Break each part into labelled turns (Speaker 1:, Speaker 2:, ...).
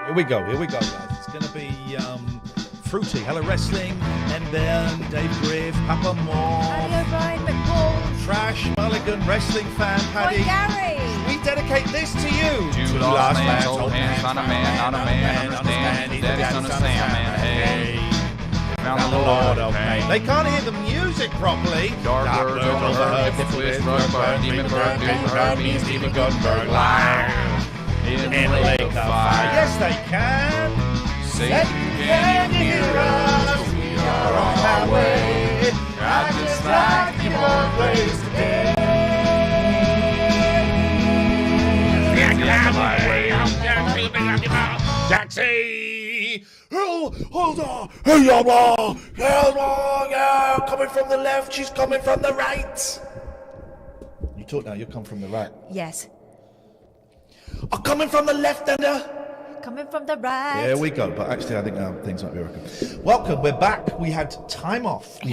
Speaker 1: Here we go, guys. It's going to be fruity. Hello, wrestling. Ben, Dave Griff, Papa Moore.
Speaker 2: Paddy O'Brien, McCall.
Speaker 1: Trash, Mulligan, wrestling fan, Paddy.
Speaker 2: Roy Gary.
Speaker 1: We dedicate this to you.
Speaker 3: Two lost man, old hands on a man, not a man, understand. His daddy's son of Sam, man, hey. Found the Lord of pain.
Speaker 1: They can't hear the music properly.
Speaker 3: Dark words overheard, hip twist, rug burn, demon burn, doom burn, me and Stephen Gunberg, live in the lake of fire.
Speaker 1: Yes, they can.
Speaker 3: Satan, can you hear us? We are on our way. I just like you always today.
Speaker 1: Taxi! Oh, hold on! Hey, yeah, coming from the left, she's coming from the right. You talk now, you come from the right.
Speaker 2: Yes.
Speaker 1: I'm coming from the left, and
Speaker 2: Coming from the right.
Speaker 1: There we go. But actually, I think things might be working. Welcome. We're back. We had time off. And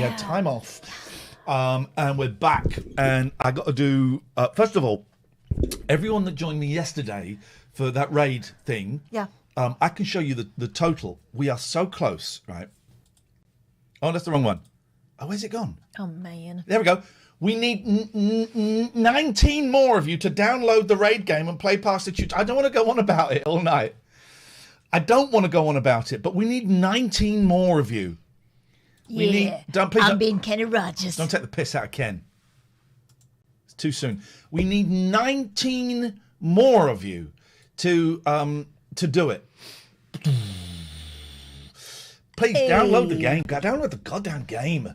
Speaker 1: we're back. And I got to do, first of all, everyone that joined me yesterday for that raid thing.
Speaker 2: Yeah.
Speaker 1: I can show you the total. We are so close, right? Oh, that's the wrong one. Oh, where's it gone?
Speaker 2: Oh, man.
Speaker 1: There we go. We need 19 more of you to download the raid game and play past the tutorial. I don't want to go on about it all night. I don't want to go on about it, but we need 19 more of you.
Speaker 2: I'm being Kenny Rogers.
Speaker 1: Don't take the piss out of Ken. It's too soon. We need 19 more of you to do it. Please download the game. Download the goddamn game.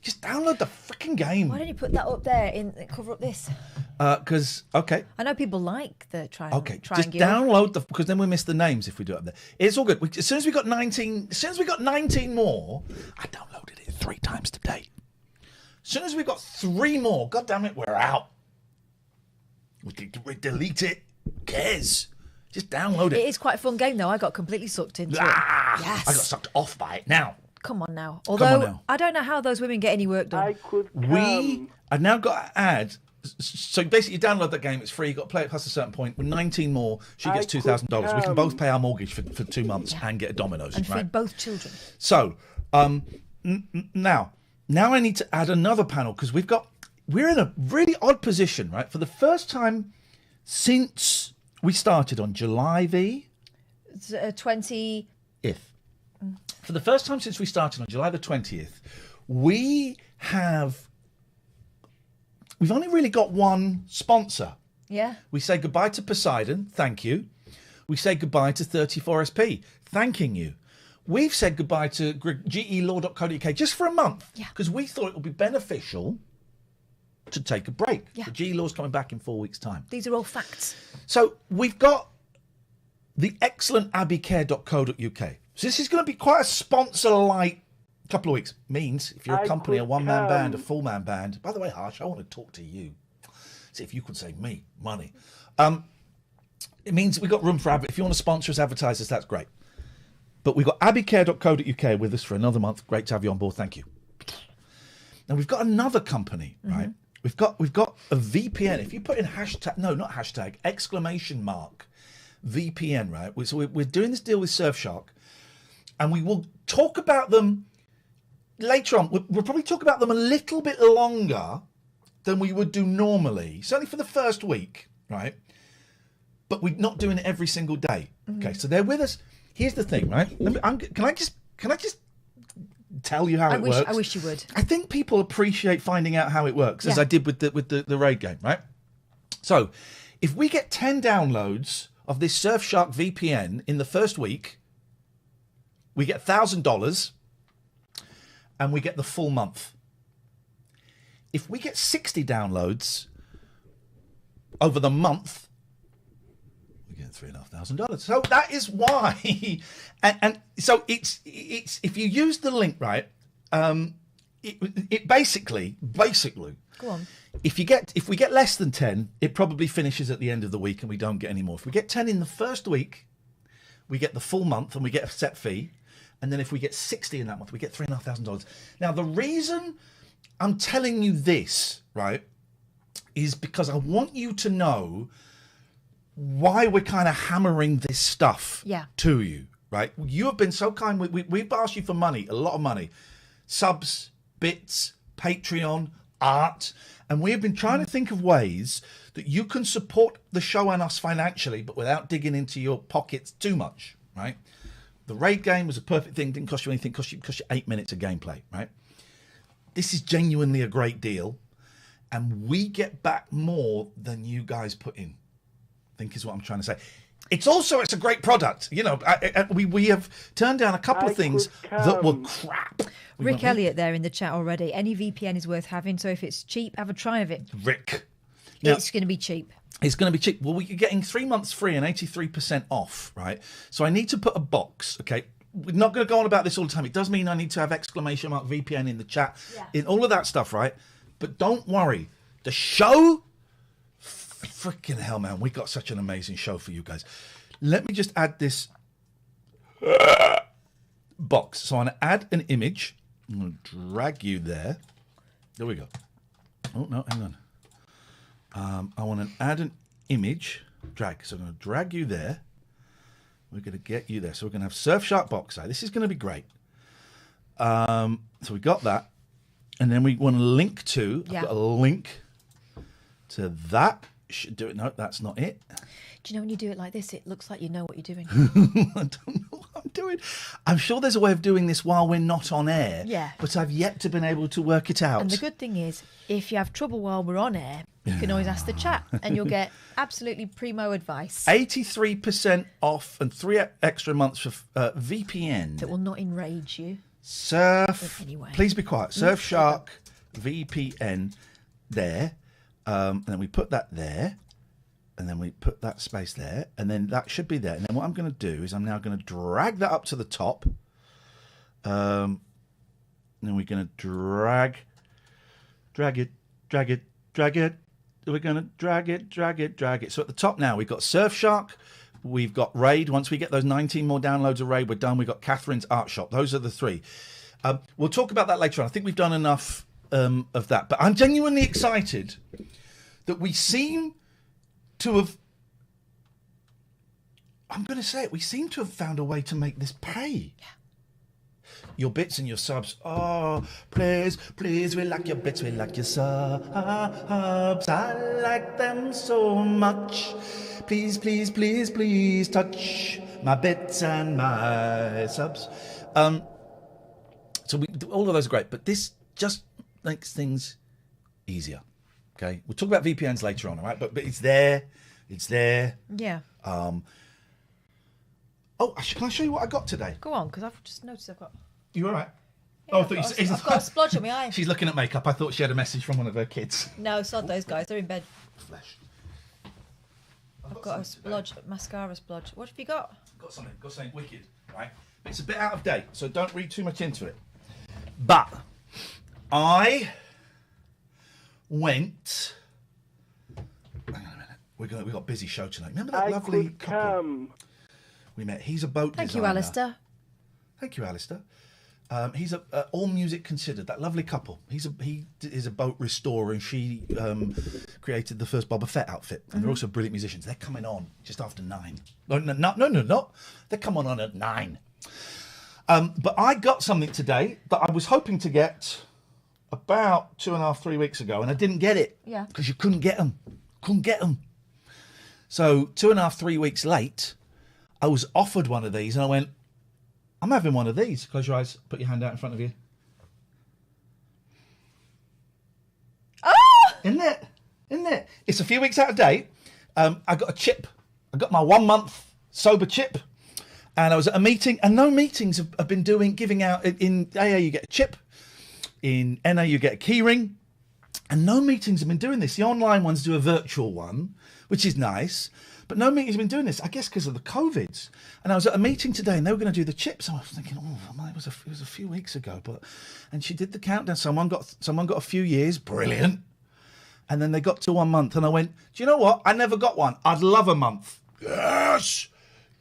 Speaker 1: Just download the freaking game.
Speaker 2: Why don't you put that up there cover up this?
Speaker 1: Because okay.
Speaker 2: I know people like the triangle.
Speaker 1: Okay, just download because then we miss the names if we do it up there. It's all good. As soon as we got 19 more, I downloaded it 3 times today. As soon as we got 3 more, god damn it, we're out. We delete it. Who cares? Just download it.
Speaker 2: It is quite a fun game though. I got completely sucked into it. Yes.
Speaker 1: I got sucked off by it now.
Speaker 2: Come on now. Although I don't know how those women get any work done.
Speaker 1: I've now got to add. So basically, you download that game. It's free. You've got to play it past a certain point. With 19 more, she gets $2,000. We can both pay our mortgage for 2 months and get a Domino's.
Speaker 2: And feed both children.
Speaker 1: So now I need to add another panel because we're in a really odd position, right? For the first time since we started on July the
Speaker 2: 20th.
Speaker 1: For the first time since we started on July the 20th, we've only really got one sponsor.
Speaker 2: Yeah.
Speaker 1: We say goodbye to Poseidon, thank you. We say goodbye to 34SP, thanking you. We've said goodbye to gelaw.co.uk just for a month because we thought it would be beneficial to take a break.
Speaker 2: Yeah.
Speaker 1: The GE Law's coming back in 4 weeks' time.
Speaker 2: These are all facts.
Speaker 1: So we've got the excellent abbeycare.co.uk. So this is going to be quite a sponsor-like couple of weeks. Means if you're a company, a one-man band, a full-man band. By the way, Harsh, I want to talk to you. See if you could save me money. It means we've got room for if you want to sponsor us, advertise us, that's great. But we've got abbeycare.co.uk with us for another month. Great to have you on board. Thank you. Now we've got another company, right? We've got a VPN. If you put in exclamation mark VPN, right? So we're doing this deal with Surfshark, and we will talk about them later on. We'll probably talk about them a little bit longer than we would do normally, certainly for the first week, right? But we're not doing it every single day. Okay, so they're with us. Here's the thing, right? Can I just tell you how it works?
Speaker 2: I wish you would.
Speaker 1: I think people appreciate finding out how it works, as I did with the raid game, right? So, if we get 10 downloads of this Surfshark VPN in the first week, we get $1,000 and we get the full month. If we get 60 downloads over the month, we get $3,500. So that is why, and so it's if you use the link right, it basically.
Speaker 2: Go on.
Speaker 1: If we get less than 10, it probably finishes at the end of the week and we don't get any more. If we get 10 in the first week, we get the full month and we get a set fee. And then if we get 60 in that month, we get $3,500. Now, the reason I'm telling you this, right, is because I want you to know why we're kind of hammering this stuff to you, right? You have been so kind. We've asked you for money, a lot of money. Subs, bits, Patreon, art. And we have been trying to think of ways that you can support the show and us financially, but without digging into your pockets too much, right? The raid game was a perfect thing. Didn't cost you anything. Cost you 8 minutes of gameplay, right? This is genuinely a great deal. And we get back more than you guys put in, I think is what I'm trying to say. It's a great product. You know, we have turned down a couple of things that were crap.
Speaker 2: Rick Elliott there in the chat already. Any VPN is worth having. So if it's cheap, have a try of it.
Speaker 1: Rick. Now,
Speaker 2: it's going to be cheap.
Speaker 1: It's going to be cheap. Well, you're getting 3 months free and 83% off, right? So I need to put a box, okay? We're not going to go on about this all the time. It does mean I need to have exclamation mark VPN in the chat, in all of that stuff, right? But don't worry. The show, freaking hell, man. We got such an amazing show for you guys. Let me just add this box. So I'm going to add an image. I'm going to drag you there. There we go. Oh, no, hang on. I want to add an image. Drag. So I'm going to drag you there. We're going to get you there. So we're going to have Surfshark box. This is going to be great. So we got that. And then we want to link to, I've got a link to that. Should do it. No, that's not it.
Speaker 2: Do you know when you do it like this, it looks like you know what you're doing.
Speaker 1: I don't know what I'm doing. I'm sure there's a way of doing this while we're not on air.
Speaker 2: Yeah.
Speaker 1: But I've yet to been able to work it out.
Speaker 2: And the good thing is, if you have trouble while we're on air, you can always ask the chat and you'll get absolutely primo advice.
Speaker 1: 83% off and 3 extra months for VPN.
Speaker 2: That will not enrage you.
Speaker 1: Anyway. Please be quiet. Surfshark VPN there. And then we put that there. And then we put that space there. And then that should be there. And then what I'm going to do is I'm now going to drag that up to the top. And then we're going to drag it. We're going to drag it. So at the top now, we've got Surfshark. We've got Raid. Once we get those 19 more downloads of Raid, we're done. We've got Catherine's Art Shop. Those are the 3. We'll talk about that later on. I think we've done enough of that. But I'm genuinely excited that we seem to have... I'm going to say it. We seem to have found a way to make this pay.
Speaker 2: Yeah.
Speaker 1: Your bits and your subs. Oh, please, we like your bits, we like your subs. I like them so much. Please, touch my bits and my subs. So all of those are great, but this just makes things easier. Okay, we'll talk about VPNs later on, all right? But it's there.
Speaker 2: Yeah.
Speaker 1: Oh, can I show you what I got today?
Speaker 2: Go on, because I've just noticed I've got...
Speaker 1: You all right?
Speaker 2: Yeah, I've got a splodge on my eye.
Speaker 1: She's looking at makeup. I thought she had a message from one of her kids.
Speaker 2: No, sod those guys. They're in bed.
Speaker 1: Flesh.
Speaker 2: I've got a splodge, mascara splodge. What have you got?
Speaker 1: Got something wicked, right? It's a bit out of date, so don't read too much into it. But I went... Hang on a minute. We've got a busy show tonight. Remember that lovely couple we met? He's a boat designer.
Speaker 2: Thank you, Alistair.
Speaker 1: Thank you, Alistair. He's All Music Considered, that lovely couple. He is a boat restorer, and she created the first Boba Fett outfit. And they're also brilliant musicians. They're coming on just after 9. No. They're coming on at 9. But I got something today that I was hoping to get about 2.5-3 weeks ago, and I didn't get it.
Speaker 2: Yeah.
Speaker 1: Because you couldn't get them. So 2.5-3 weeks late, I was offered one of these, and I went, I'm having one of these. Close your eyes. Put your hand out in front of you.
Speaker 2: Oh!
Speaker 1: Isn't it? It's a few weeks out of date. I got a chip. I got my 1 month sober chip. And I was at a meeting, and no meetings have been giving out. In AA, you get a chip. In NA, you get a key ring. And no meetings have been doing this. The online ones do a virtual one, which is nice. But no meetings have been doing this, I guess because of the COVIDs. And I was at a meeting today, and they were going to do the chips. I was thinking, it was a few weeks ago. And she did the countdown. Someone got a few years. Brilliant. And then they got to 1 month, and I went, do you know what? I never got one. I'd love a month. Yes,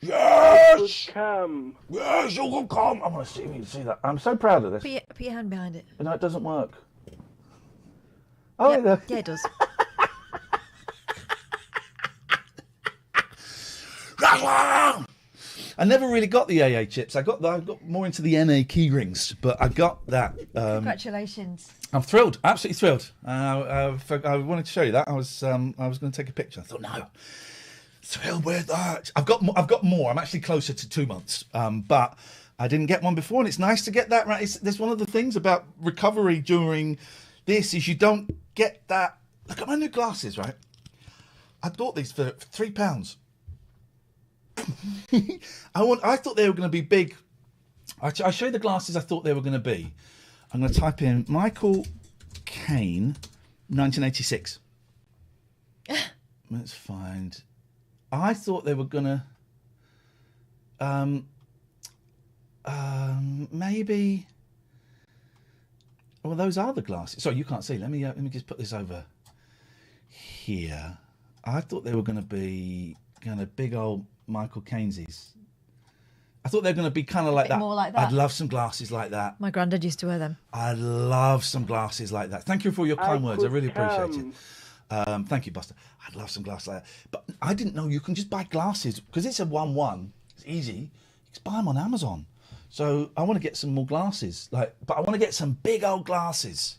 Speaker 1: you can come. I want to see you see that. I'm so proud of this.
Speaker 2: Put your hand behind it.
Speaker 1: No, it doesn't work. Oh,
Speaker 2: yeah, it does.
Speaker 1: I never really got the AA chips. I got more into the NA key rings, but I got that.
Speaker 2: Congratulations.
Speaker 1: I'm thrilled, absolutely thrilled. I wanted to show you that. I was going to take a picture. I thought, no, thrilled with that. I've got more. I'm actually closer to 2 months, but I didn't get one before, and it's nice to get that. Right, there's one of the things about recovery during this is you don't get that. Look at my new glasses, right? I bought these for £3. I thought they were going to be big. I'll show you the glasses I thought they were going to be. I'm going to type in Michael Caine, 1986. Let's find. I thought they were going to. Maybe. Well, those are the glasses. Sorry, you can't see. Let me just put this over here. I thought they were going to be kind of big old Michael Caine's. I thought they were going to be kind of like that.
Speaker 2: More like that.
Speaker 1: I'd love some glasses like that.
Speaker 2: My granddad used to wear them.
Speaker 1: I'd love some glasses like that. Thank you for your kind words. I really appreciate it. Thank you, Buster. I'd love some glasses like that. But I didn't know you can just buy glasses because it's a 1-1. It's easy. You can buy them on Amazon. So I want to get some more glasses, but I want to get some big old glasses.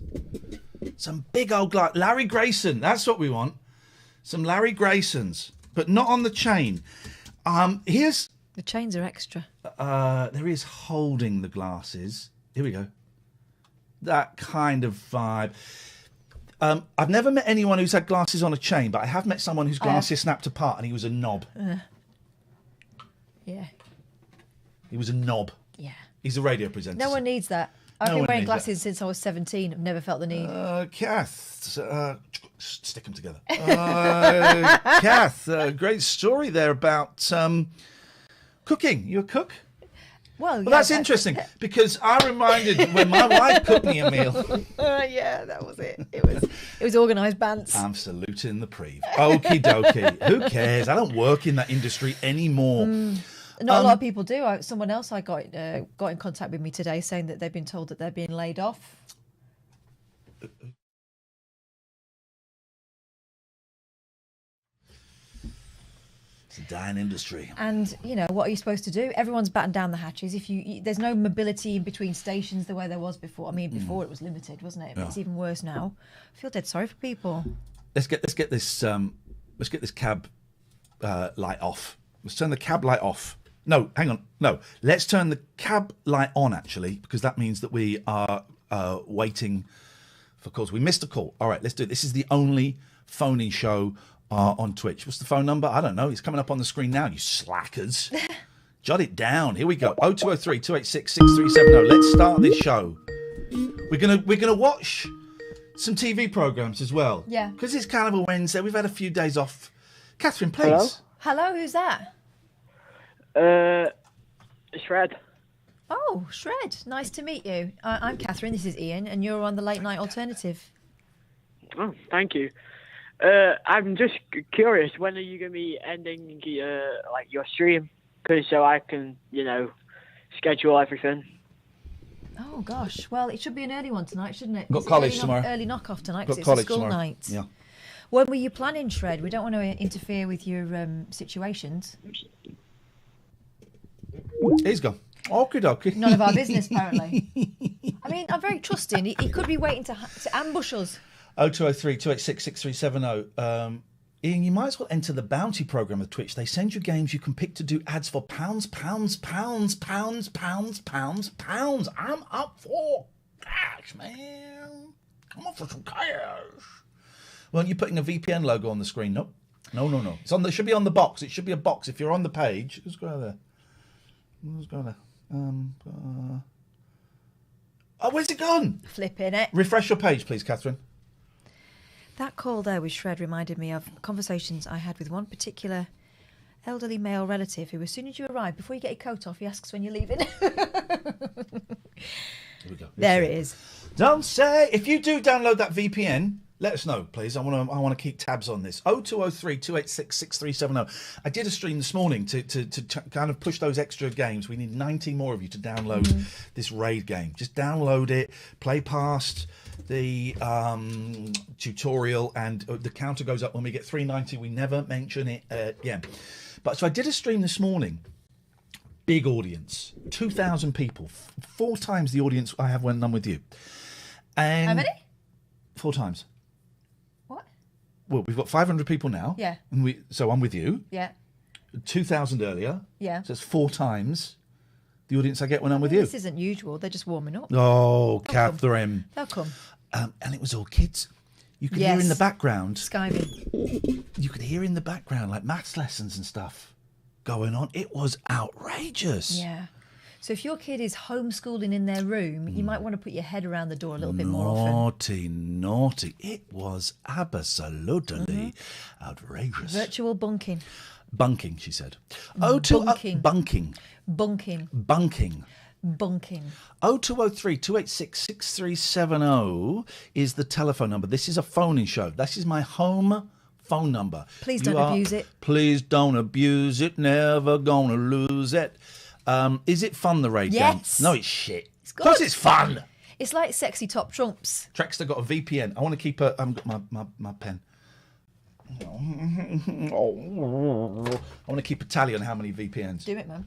Speaker 1: Some big old Larry Grayson. That's what we want. Some Larry Graysons, but not on the chain. Here's
Speaker 2: the chains are extra.
Speaker 1: There is holding the glasses. Here we go. That kind of vibe. I've never met anyone who's had glasses on a chain, but I have met someone whose glasses snapped apart, and he was a knob.
Speaker 2: Yeah.
Speaker 1: He was a knob.
Speaker 2: Yeah.
Speaker 1: He's a radio presenter.
Speaker 2: No one needs that. I've been wearing glasses since I was 17. I've never felt the need.
Speaker 1: Kath, stick them together. Kath, great story there about cooking. You a cook?
Speaker 2: Well, yeah,
Speaker 1: that's interesting because I reminded when my wife cooked me a meal.
Speaker 2: Yeah, that was it. It was organised bants.
Speaker 1: I'm saluting the preve. Okie dokie. Who cares? I don't work in that industry anymore.
Speaker 2: Not a lot of people do. Someone else I got in contact with me today saying that they've been told that they're being laid off.
Speaker 1: It's a dying industry.
Speaker 2: And, what are you supposed to do? Everyone's battened down the hatches. There's no mobility in between stations the way there was before. I mean, before it was limited, wasn't it? But it's even worse now. I feel dead sorry for people.
Speaker 1: Let's get this cab light off. Let's turn the cab light off. No, hang on. No, let's turn the cab light on, actually, because that means that we are waiting for calls. We missed a call. All right, let's do it. This is the only phone-in show on Twitch. What's the phone number? I don't know. It's coming up on the screen now, you slackers. Jot it down. Here we go. 0203 286 6370. Let's start this show. We're gonna watch some TV programs as well.
Speaker 2: Yeah.
Speaker 1: Because it's kind of a Wednesday. We've had a few days off. Catherine, please.
Speaker 2: Hello, who's that?
Speaker 4: Shred.
Speaker 2: Oh, Shred. Nice to meet you. I'm Katherine. This is Ian, and you're on the Late Night Alternative.
Speaker 4: Oh, thank you. I'm just curious. When are you going to be ending your stream? So I can, schedule everything.
Speaker 2: Oh gosh. Well, it should be an early one tonight, shouldn't it?
Speaker 1: Got college tomorrow.
Speaker 2: Early knock-off tonight because
Speaker 1: Got
Speaker 2: it's a school
Speaker 1: tomorrow.
Speaker 2: night.
Speaker 1: Yeah.
Speaker 2: When were you planning, Shred? We don't want to interfere with your situations.
Speaker 1: He's gone. Okie dokie.
Speaker 2: None of our business, apparently. I mean, I'm very trusting. He could be waiting to ambush us.
Speaker 1: 0203 286 6370. Ian, you might as well enter the bounty program of Twitch. They send you games you can pick to do ads for pounds. I'm up for cash, man. I'm up for some cash. Weren't you putting a VPN logo on the screen? Nope. No. It should be on the box. It should be a box. If you're on the page, let's go there. Where's it gone?
Speaker 2: Flipping it.
Speaker 1: Refresh your page, please, Catherine.
Speaker 2: That call there with Shred reminded me of conversations I had with one particular elderly male relative who, as soon as you arrive, before you get your coat off, he asks when you're leaving.
Speaker 1: Here we go.
Speaker 2: There it is.
Speaker 1: Don't say. If you do download that VPN, let us know, please. I want to keep tabs on this. 0203 286 6370. I did a stream this morning to kind of push those extra games. We need 90 more of you to download this raid game. Just download it, play past the tutorial, and the counter goes up when we get 390. We never mention it again. But so I did a stream this morning. Big audience, 2,000 people, 4 times the audience I have when I'm with you. And
Speaker 2: How many?
Speaker 1: 4 times.
Speaker 2: What?
Speaker 1: Well, we've got 500 people now.
Speaker 2: Yeah.
Speaker 1: And so I'm with you.
Speaker 2: Yeah.
Speaker 1: 2,000 earlier.
Speaker 2: Yeah.
Speaker 1: So it's 4 times the audience I get when I'm with you.
Speaker 2: This isn't usual. They're just warming up.
Speaker 1: Oh, Catherine.
Speaker 2: They'll come.
Speaker 1: And it was all kids. You could hear in the background.
Speaker 2: Skiving.
Speaker 1: You could hear in the background like maths lessons and stuff going on. It was outrageous.
Speaker 2: Yeah. So if your kid is homeschooling in their room, you might want to put your head around the door a little bit more often.
Speaker 1: Naughty. It was absolutely outrageous.
Speaker 2: Virtual bunking.
Speaker 1: Bunking, she said. Bunking.
Speaker 2: Bunking.
Speaker 1: Bunking. 0203 286 6370 is the telephone number. This is a phoning show. This is my home phone number.
Speaker 2: Please don't abuse it.
Speaker 1: Please don't abuse it. Never gonna lose it. Is it fun, the raid game?
Speaker 2: Yes.
Speaker 1: No, it's shit.
Speaker 2: It's
Speaker 1: Of course
Speaker 2: good.
Speaker 1: it's fun.
Speaker 2: It's like sexy top trumps.
Speaker 1: Trexter got a VPN. I want to keep a... I haven't got my pen. I want to keep a tally on how many VPNs.
Speaker 2: Do it, man.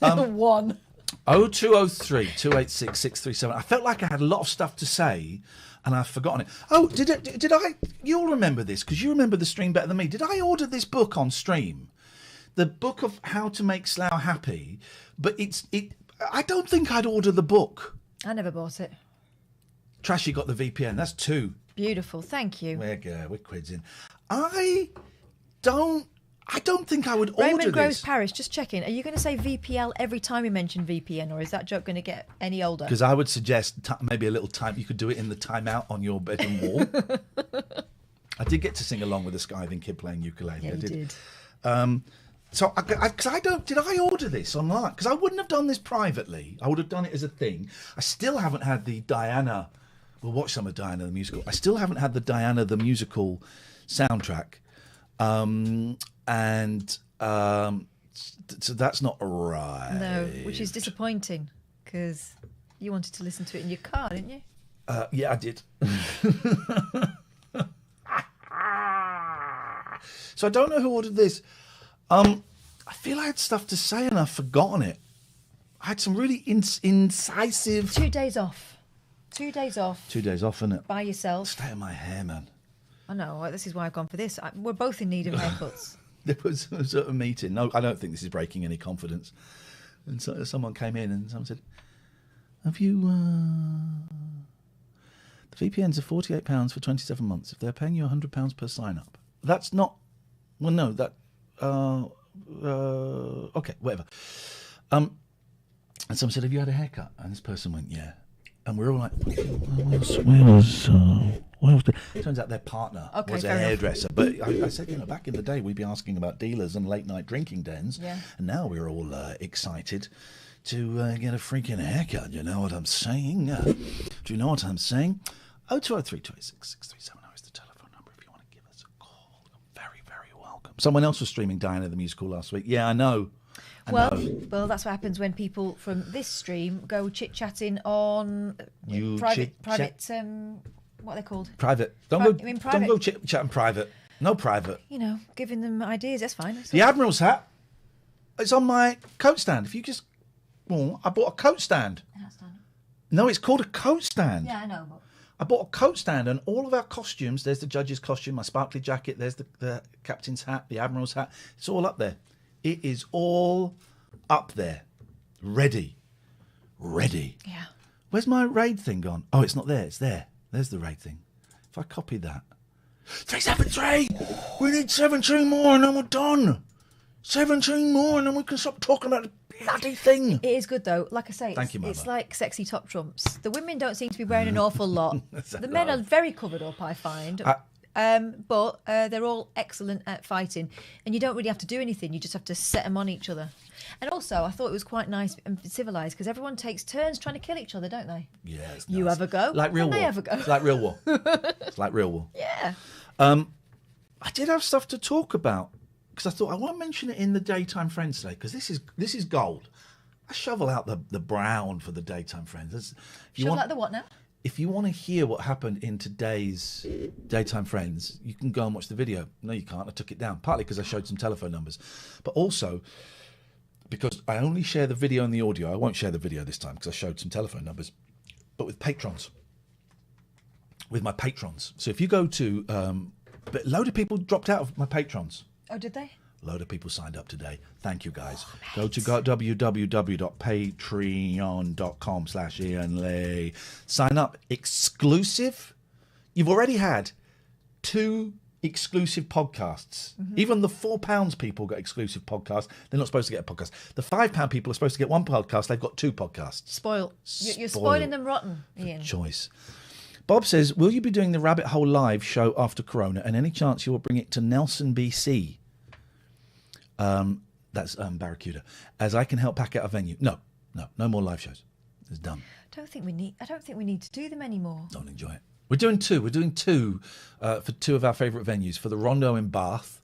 Speaker 2: 1.
Speaker 1: 0203 286 637. I felt like I had a lot of stuff to say and I've forgotten it. Oh, did I? You'll remember this because you remember the stream better than me. Did I order this book on stream? The book of how to make Slough happy, but I don't think I'd order the book.
Speaker 2: I never bought it.
Speaker 1: Trashy got the VPN. That's 2.
Speaker 2: Beautiful. Thank you.
Speaker 1: We're quids in. I don't think I would order
Speaker 2: Raymond Groves
Speaker 1: this.
Speaker 2: Parish, just checking. Are you going to say VPL every time you mention VPN, or is that joke going to get any older?
Speaker 1: Because I would suggest maybe a little time. You could do it in the timeout on your bedroom wall. I did get to sing along with a skiving kid playing ukulele.
Speaker 2: Yeah,
Speaker 1: I
Speaker 2: you
Speaker 1: did.
Speaker 2: did.
Speaker 1: So, because I don't, did I order this online? Because I wouldn't have done this privately. I would have done it as a thing. I still haven't had the Diana. We'll watch some of Diana the musical. I still haven't had the Diana the musical soundtrack, so that's not right.
Speaker 2: No, which is disappointing because you wanted to listen to it in your car, didn't you?
Speaker 1: Yeah, I did. So I don't know who ordered this. I feel I had stuff to say and I've forgotten it. I had some really incisive...
Speaker 2: 2 days off. 2 days off.
Speaker 1: 2 days off, innit?
Speaker 2: By yourself.
Speaker 1: State of my hair, man.
Speaker 2: I know. This is why I've gone for this. We're both in need of haircuts.
Speaker 1: There was a meeting. No, I don't think this is breaking any confidence. And so someone came in and someone said, have you... The VPNs are £48 for 27 months. If they're paying you £100 per sign-up. That's not... Well, no, that... okay, whatever. And someone said, have you had a haircut? And this person went, yeah. And we're all like, where was turns out their partner was a hairdresser. But I said, back in the day, we'd be asking about dealers and late night drinking dens. Yeah. And now we're all excited to get a freaking haircut. You know what I'm saying? Do you know what I'm saying? 0203 286 6370 is the telephone number if you want to give us a call. You're very, very welcome. Someone else was streaming Diana the musical last week. Yeah, I know.
Speaker 2: Well, that's what happens when people from this stream go chit-chatting on private what are they called?
Speaker 1: Private. Don't go chit-chatting private. No private.
Speaker 2: Giving them ideas, that's fine.
Speaker 1: The Admiral's hat, it's on my coat stand. If you just... Oh, I bought a coat stand. No, it's called a coat stand.
Speaker 2: Yeah, I know.
Speaker 1: I bought a coat stand and all of our costumes, there's the judge's costume, my sparkly jacket, there's the captain's hat, the Admiral's hat. It's all up there. It is all up there. Ready.
Speaker 2: Yeah.
Speaker 1: Where's my raid thing gone? Oh, it's not there. It's there. There's the raid thing. If I copy that. 373! We need 17 more and then we're done. 17 more and then we can stop talking about the bloody thing.
Speaker 2: It is good though. Like I say,
Speaker 1: Thank you, Mother.
Speaker 2: It's like sexy top trumps. The women don't seem to be wearing an awful lot. The men are very covered up, I find. But they're all excellent at fighting, and you don't really have to do anything. You just have to set them on each other. And also, I thought it was quite nice and civilised because everyone takes turns trying to kill each other, don't they?
Speaker 1: Yeah, it's
Speaker 2: you
Speaker 1: nice.
Speaker 2: have a go,
Speaker 1: like real war.
Speaker 2: They have a go.
Speaker 1: It's like real war. It's like real war.
Speaker 2: Yeah.
Speaker 1: I did have stuff to talk about because I thought I want to mention it in the Daytime Friends today because this is gold. I shovel out the brown for the Daytime Friends.
Speaker 2: Shovel out the what now?
Speaker 1: if you want to hear what happened in today's Daytime Friends, you can go and watch the video. No, you can't. I took it down, partly because I showed some telephone numbers, but also because I only share the video and the audio. I won't share the video this time because I showed some telephone numbers, but with patrons. With my patrons. So if you go to... but a load of people dropped out of my patrons.
Speaker 2: Oh, did they?
Speaker 1: A load of people signed up today. Thank you, guys. Go to www.patreon.com/Iain Lee. Sign up. Exclusive. You've already had 2 exclusive podcasts. Even the £4 people got exclusive podcasts. They're not supposed to get a podcast. The £5 people are supposed to get 1 podcast. They've got 2 podcasts.
Speaker 2: Spoiled. You're spoiling them rotten, Ian.
Speaker 1: Choice. Bob says, will you be doing the Rabbit Hole Live show after Corona, and any chance you will bring it to Nelson, BC? That's Barracuda. As I can help pack out a venue. No more live shows. It's done.
Speaker 2: I don't think we need to do them anymore.
Speaker 1: Don't enjoy it. We're doing 2. We're doing 2 for 2 of our favourite venues, for the Rondo in Bath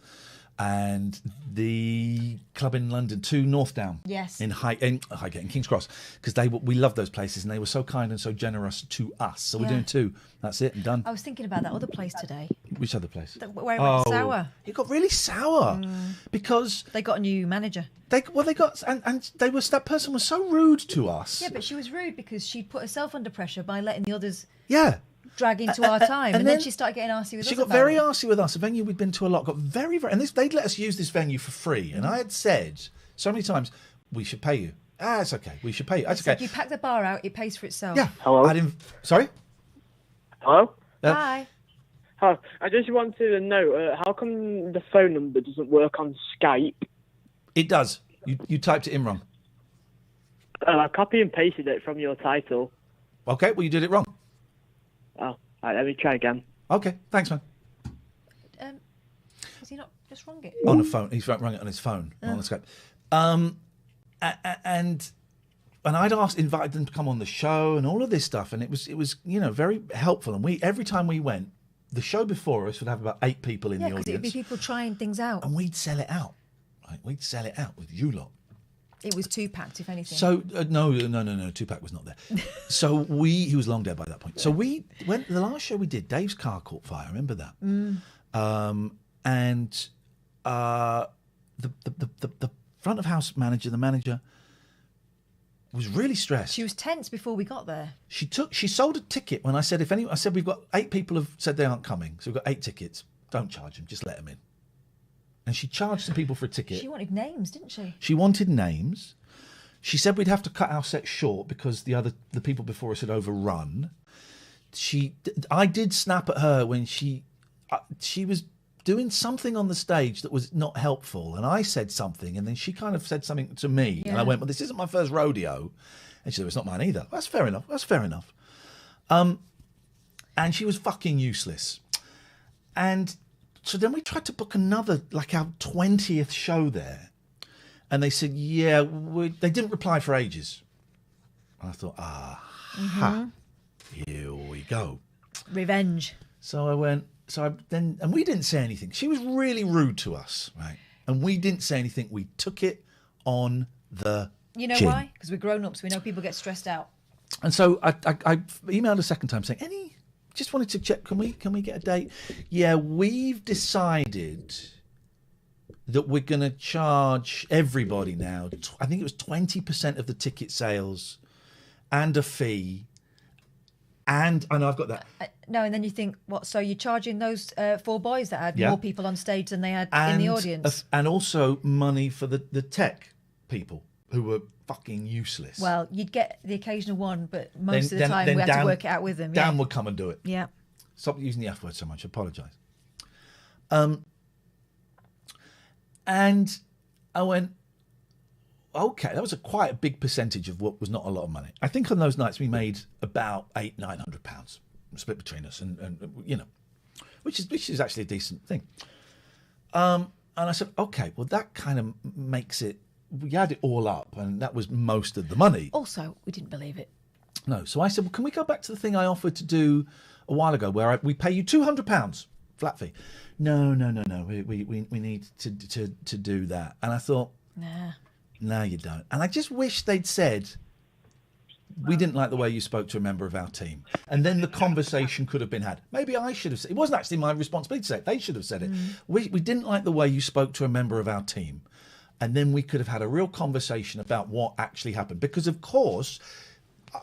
Speaker 1: and the club in London, 2 North Down.
Speaker 2: Yes.
Speaker 1: In Highgate, in King's Cross, because we love those places and they were so kind and so generous to us. So we're doing 2. That's it and done.
Speaker 2: I was thinking about that other place today.
Speaker 1: Which other place?
Speaker 2: Where it went sour.
Speaker 1: It got really sour because
Speaker 2: they got a new manager.
Speaker 1: That person was so rude to us.
Speaker 2: Yeah, but she was rude because she'd put herself under pressure by letting the others.
Speaker 1: Yeah.
Speaker 2: Drag into our time, and then she started getting arsey with us.
Speaker 1: She got very arsey with us. A venue we'd been to a lot got very, and they'd let us use this venue for free. And I had said so many times, we should pay you. It's okay. We should pay you. That's okay.
Speaker 2: If you pack the bar out, it pays for itself.
Speaker 1: Yeah.
Speaker 4: Hello.
Speaker 1: Sorry.
Speaker 4: Hello.
Speaker 2: Hi.
Speaker 4: Hi. I just wanted to know how come the phone number doesn't work on Skype?
Speaker 1: It does. You typed it in wrong.
Speaker 4: I copy and pasted it from your title.
Speaker 1: Okay. Well, you did it wrong.
Speaker 4: Oh, all right, let me try again.
Speaker 1: Okay, thanks, man.
Speaker 2: Has he not just rung it?
Speaker 1: On the phone. He's rung it on his phone, on the Skype. And I'd invited them to come on the show and all of this stuff, and it was very helpful. And every time we went, the show before us would have about 8 people in the audience.
Speaker 2: It'd be people trying things out,
Speaker 1: and we'd sell it out. Right? We'd sell it out with you lot.
Speaker 2: It was 2-packed, if anything.
Speaker 1: So no, 2-pack was not there. So he was long dead by that point. So we went. The last show we did, Dave's car caught fire. Remember that? And the front of house manager, the manager, was really stressed.
Speaker 2: She was tense before we got there.
Speaker 1: She sold a ticket when I said I said we've got 8 people have said they aren't coming, so we've got 8 tickets. Don't charge them, just let them in. And she charged some people for a ticket.
Speaker 2: She wanted names, didn't she?
Speaker 1: She wanted names. She said we'd have to cut our set short because the people before us had overrun. I did snap at her when she was doing something on the stage that was not helpful, and I said something, and then she kind of said something to me, and I went, "Well, this isn't my first rodeo," and she said, "It's not mine either." That's fair enough. And she was fucking useless, and. So then we tried to book another, like our 20th show there. And they said, they didn't reply for ages. And I thought, here we go.
Speaker 2: Revenge.
Speaker 1: So I went, and we didn't say anything. She was really rude to us, right? And we didn't say anything. We took it on the
Speaker 2: You know
Speaker 1: chin.
Speaker 2: why? Because we're grown-ups. We know people get stressed out.
Speaker 1: And so I emailed a second time saying, just wanted to check, can we get a date? Yeah, we've decided that we're going to charge everybody now, I think it was 20% of the ticket sales and a fee. And I know I've got that.
Speaker 2: No, and then you think, what? So you're charging those 4 boys that had more people on stage than they had in the audience?
Speaker 1: And also money for the tech people who were fucking useless.
Speaker 2: Well, you'd get the occasional one, but most of the time we had to work it out with them.
Speaker 1: Dan would come and do it.
Speaker 2: Yeah.
Speaker 1: Stop using the F word so much. I apologise. And I went, okay, that was quite a big percentage of what was not a lot of money. I think on those nights we made about £900 split between us, and which is actually a decent thing. And I said, okay, well that kind of makes it. We had it all up, and that was most of the money.
Speaker 2: Also, we didn't believe it.
Speaker 1: No, so I said, well, can we go back to the thing I offered to do a while ago, where we pay you £200 flat fee? No. We need to do that. And I thought,
Speaker 2: Nah.
Speaker 1: No, you don't. And I just wish they'd said, we didn't like the way you spoke to a member of our team. And then the conversation could have been had. Maybe I should have said it. It wasn't actually my responsibility to say it. They should have said it. We didn't like the way you spoke to a member of our team. And then we could have had a real conversation about what actually happened. Because, of course,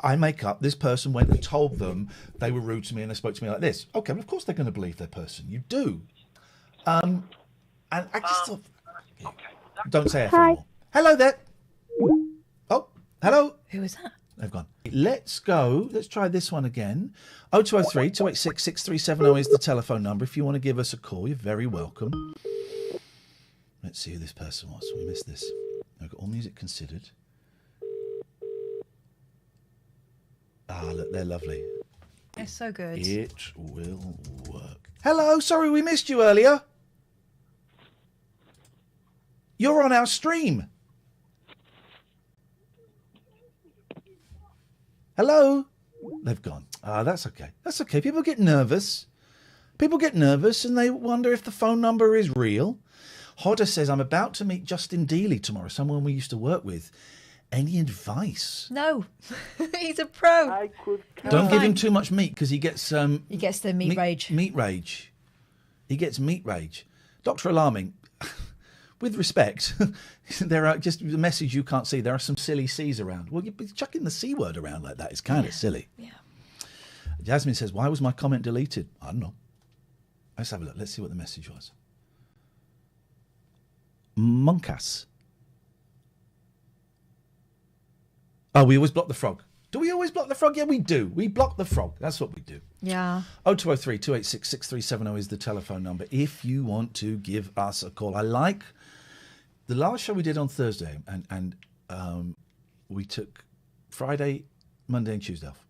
Speaker 1: I make up, this person went and told them they were rude to me and they spoke to me like this. Okay, well, of course they're going to believe their person. You do. And I just thought... Don't say F anymore. Hello there. Oh, hello.
Speaker 2: Who was that?
Speaker 1: They've gone. Let's go. Let's try this one again. 0203 286 6370 is the telephone number. If you want to give us a call, you're very welcome. Let's see who this person was. We missed this. I've got all music considered. Ah, look, they're lovely.
Speaker 2: They're so good.
Speaker 1: It will work. Hello, sorry we missed you earlier. You're on our stream. Hello? They've gone. Ah, that's okay. That's okay. People get nervous. People get nervous and they wonder if the phone number is real. Hodder says, I'm about to meet Justin Dealey tomorrow, someone we used to work with. Any advice?
Speaker 2: No. He's a pro.
Speaker 1: Don't give him too much meat because he gets...
Speaker 2: he gets the meat rage.
Speaker 1: Meat rage. He gets meat rage. Dr. Alarming, with respect, there are just the message you can't see. There are some silly C's around. Well, you're chucking the C word around like that. It's kind of silly.
Speaker 2: Yeah.
Speaker 1: Jasmine says, why was my comment deleted? I don't know. Let's have a look. Let's see what the message was. Monkas. Oh, we always block the frog. Do we always block the frog? Yeah, we do. We block the frog. That's what we do.
Speaker 2: Yeah.
Speaker 1: 0203 286 6370 is the telephone number if you want to give us a call. I like the last show we did on Thursday, and we took Friday, Monday, and Tuesday off.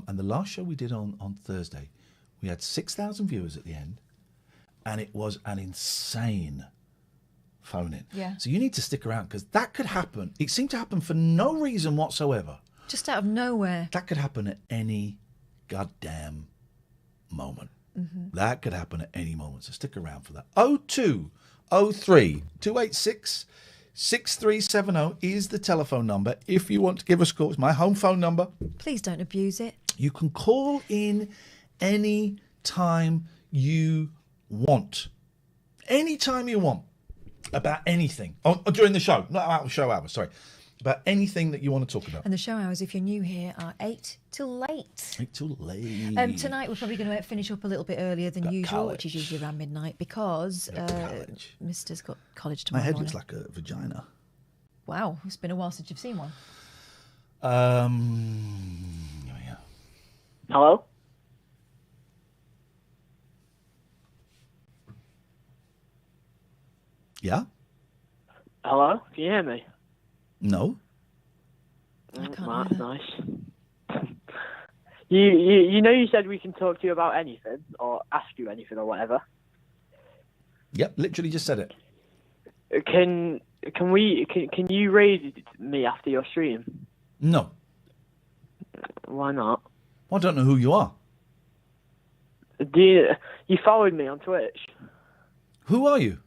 Speaker 1: And the last show we did on Thursday, we had 6,000 viewers at the end, and it was an insane phone in.
Speaker 2: Yeah.
Speaker 1: So you need to stick around because that could happen. It seemed to happen for no reason whatsoever.
Speaker 2: Just out of nowhere.
Speaker 1: That could happen at any goddamn moment. That could happen at any moment. So stick around for that. 0203 286 6370 is the telephone number if you want to give us a call. It's my home phone number.
Speaker 2: Please don't abuse it.
Speaker 1: You can call in any time you want. Any time you want. About anything. Oh, during the show. Not out of show hours, sorry. About anything that you want to talk about.
Speaker 2: And the show hours, if you're new here, are 8 till late.
Speaker 1: 8 till late.
Speaker 2: Tonight we're probably going to finish up a little bit earlier than usual, which is usually around midnight, because Mister's got college tomorrow
Speaker 1: My head
Speaker 2: morning.
Speaker 1: looks like a vagina.
Speaker 2: Wow, it's been a while since you've seen one.
Speaker 1: Yeah.
Speaker 4: Hello?
Speaker 1: Yeah?
Speaker 4: Hello? Can you hear me?
Speaker 1: No?
Speaker 2: I can't
Speaker 4: That's
Speaker 2: hear
Speaker 4: nice. You know you said we can talk to you about anything or ask you anything or whatever.
Speaker 1: Yep, literally just said it.
Speaker 4: Can you raid me after your stream?
Speaker 1: No.
Speaker 4: Why not?
Speaker 1: I don't know who you are.
Speaker 4: You followed me on Twitch?
Speaker 1: Who are you?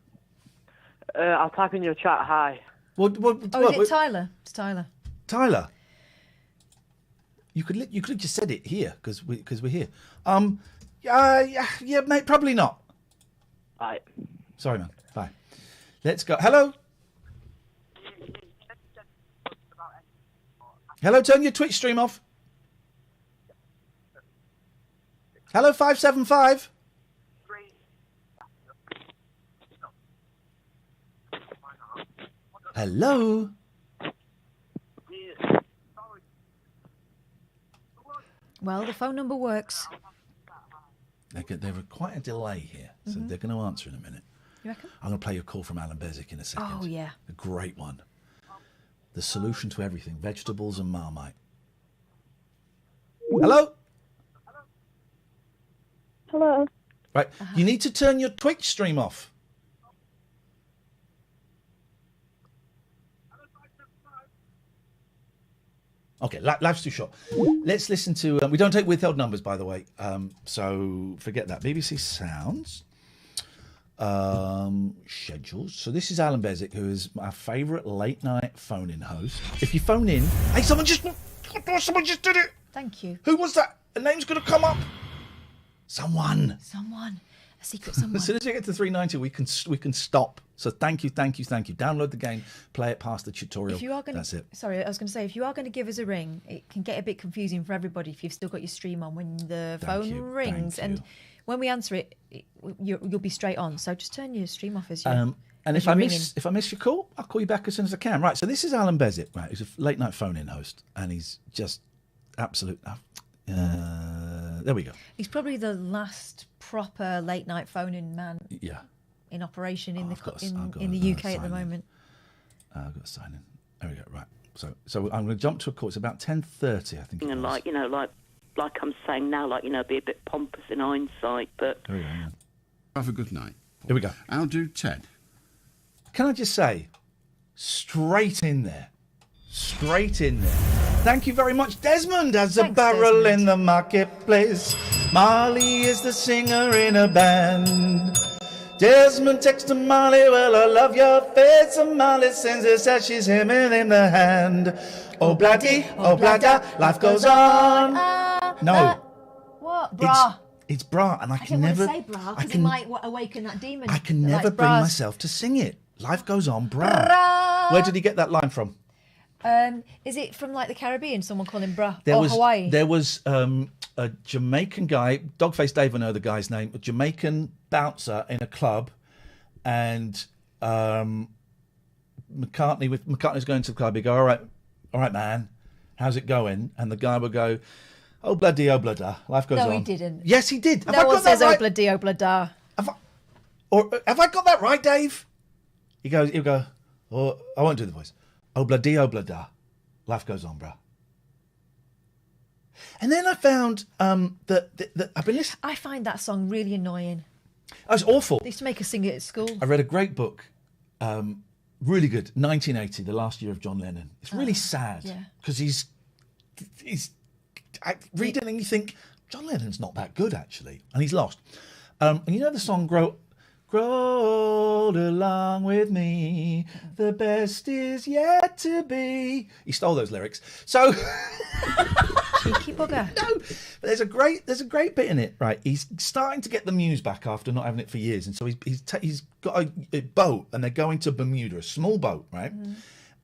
Speaker 4: I'll type in your chat. Hi.
Speaker 1: What,
Speaker 2: Is it Tyler? It's Tyler.
Speaker 1: Tyler. You could have just said it here because we're here. Yeah, mate, probably not.
Speaker 4: Right.
Speaker 1: Sorry, man. Bye. Let's go. Hello. Hello. Turn your Twitch stream off. Hello, 575. Hello.
Speaker 2: Well, the phone number works.
Speaker 1: There were quite a delay here, so they're going to answer in a minute.
Speaker 2: You reckon?
Speaker 1: I'm going to play you a call from Alan Bezic in a second.
Speaker 2: Oh, yeah.
Speaker 1: A great one. The solution to everything, vegetables and marmite. Hello?
Speaker 5: Hello.
Speaker 1: Right, you need to turn your Twitch stream off. Okay, life's too short. Let's listen to... we don't take withheld numbers, by the way, so forget that. BBC Sounds. schedules. So this is Alan Bezic, who is my favourite late night phone-in host. If you phone in, hey, someone just did it.
Speaker 2: Thank you.
Speaker 1: Who was that? A name's going to come up. Someone.
Speaker 2: A secret someone.
Speaker 1: As soon as you get to 390, we can stop. So thank you. Download the game, play it past the tutorial.
Speaker 2: If you are
Speaker 1: That's it.
Speaker 2: Sorry, I was going to say, if you are going to give us a ring, it can get a bit confusing for everybody if you've still got your stream on when the phone rings. And when we answer it, you'll be straight on. So just turn your stream off as you.
Speaker 1: And if I miss your call, I'll call you back as soon as I can. Right. So this is Alan Bezic. Right. He's a late night phone-in host, and he's just absolute. There we go.
Speaker 2: He's probably the last proper late night phone-in man.
Speaker 1: Yeah.
Speaker 2: In operation in the UK at the moment.
Speaker 1: I've got to sign in. There we go. Right. So I'm going to jump to a call. It's about 10:30, I think.
Speaker 5: And like I'm saying now, be a bit pompous in hindsight, but.
Speaker 1: There we go. Yeah.
Speaker 6: Have a good night.
Speaker 1: Here we go.
Speaker 6: I'll do Ted.
Speaker 1: Can I just say, straight in there. Thank you very much. Desmond has a barrel in the marketplace. Marley is the singer in a band. Desmond texts to Marley, well, I love your face. And Marley sends us as she's hemming in the hand. Oh, bloody, life goes on. No.
Speaker 2: What? Bra.
Speaker 1: It's bra, and I can never
Speaker 2: say bra, because it might awaken that demon.
Speaker 1: I can never bring myself to sing it. Life goes on, bra. Where did he get that line from?
Speaker 2: Is it from the Caribbean? Someone called him bra,
Speaker 1: Hawaii?
Speaker 2: There
Speaker 1: was a Jamaican guy, Dogface Dave, I know the guy's name, a Jamaican bouncer in a club, and McCartney's going to the club. He'd go, all right, man, how's it going? And the guy would go, oh bloody, life goes on.
Speaker 2: No, he didn't.
Speaker 1: Yes, he did.
Speaker 2: No one says oh bloody, Have
Speaker 1: I got that right, Dave? He'll go, oh, I won't do the voice. Oh bloody, life goes on, bruh. And then I found that I've been listening.
Speaker 2: I find that song really annoying.
Speaker 1: Oh, it's awful.
Speaker 2: They used to make us sing it at school.
Speaker 1: I read a great book, really good, 1980, the last year of John Lennon. It's really sad because he's reading and you think John Lennon's not that good actually, and he's lost. And you know the song "Grow along with me, the best is yet to be." He stole those lyrics. So
Speaker 2: cheeky bugger.
Speaker 1: No, but there's a great bit in it, right? He's starting to get the muse back after not having it for years, and so he's got a boat, and they're going to Bermuda, a small boat, right?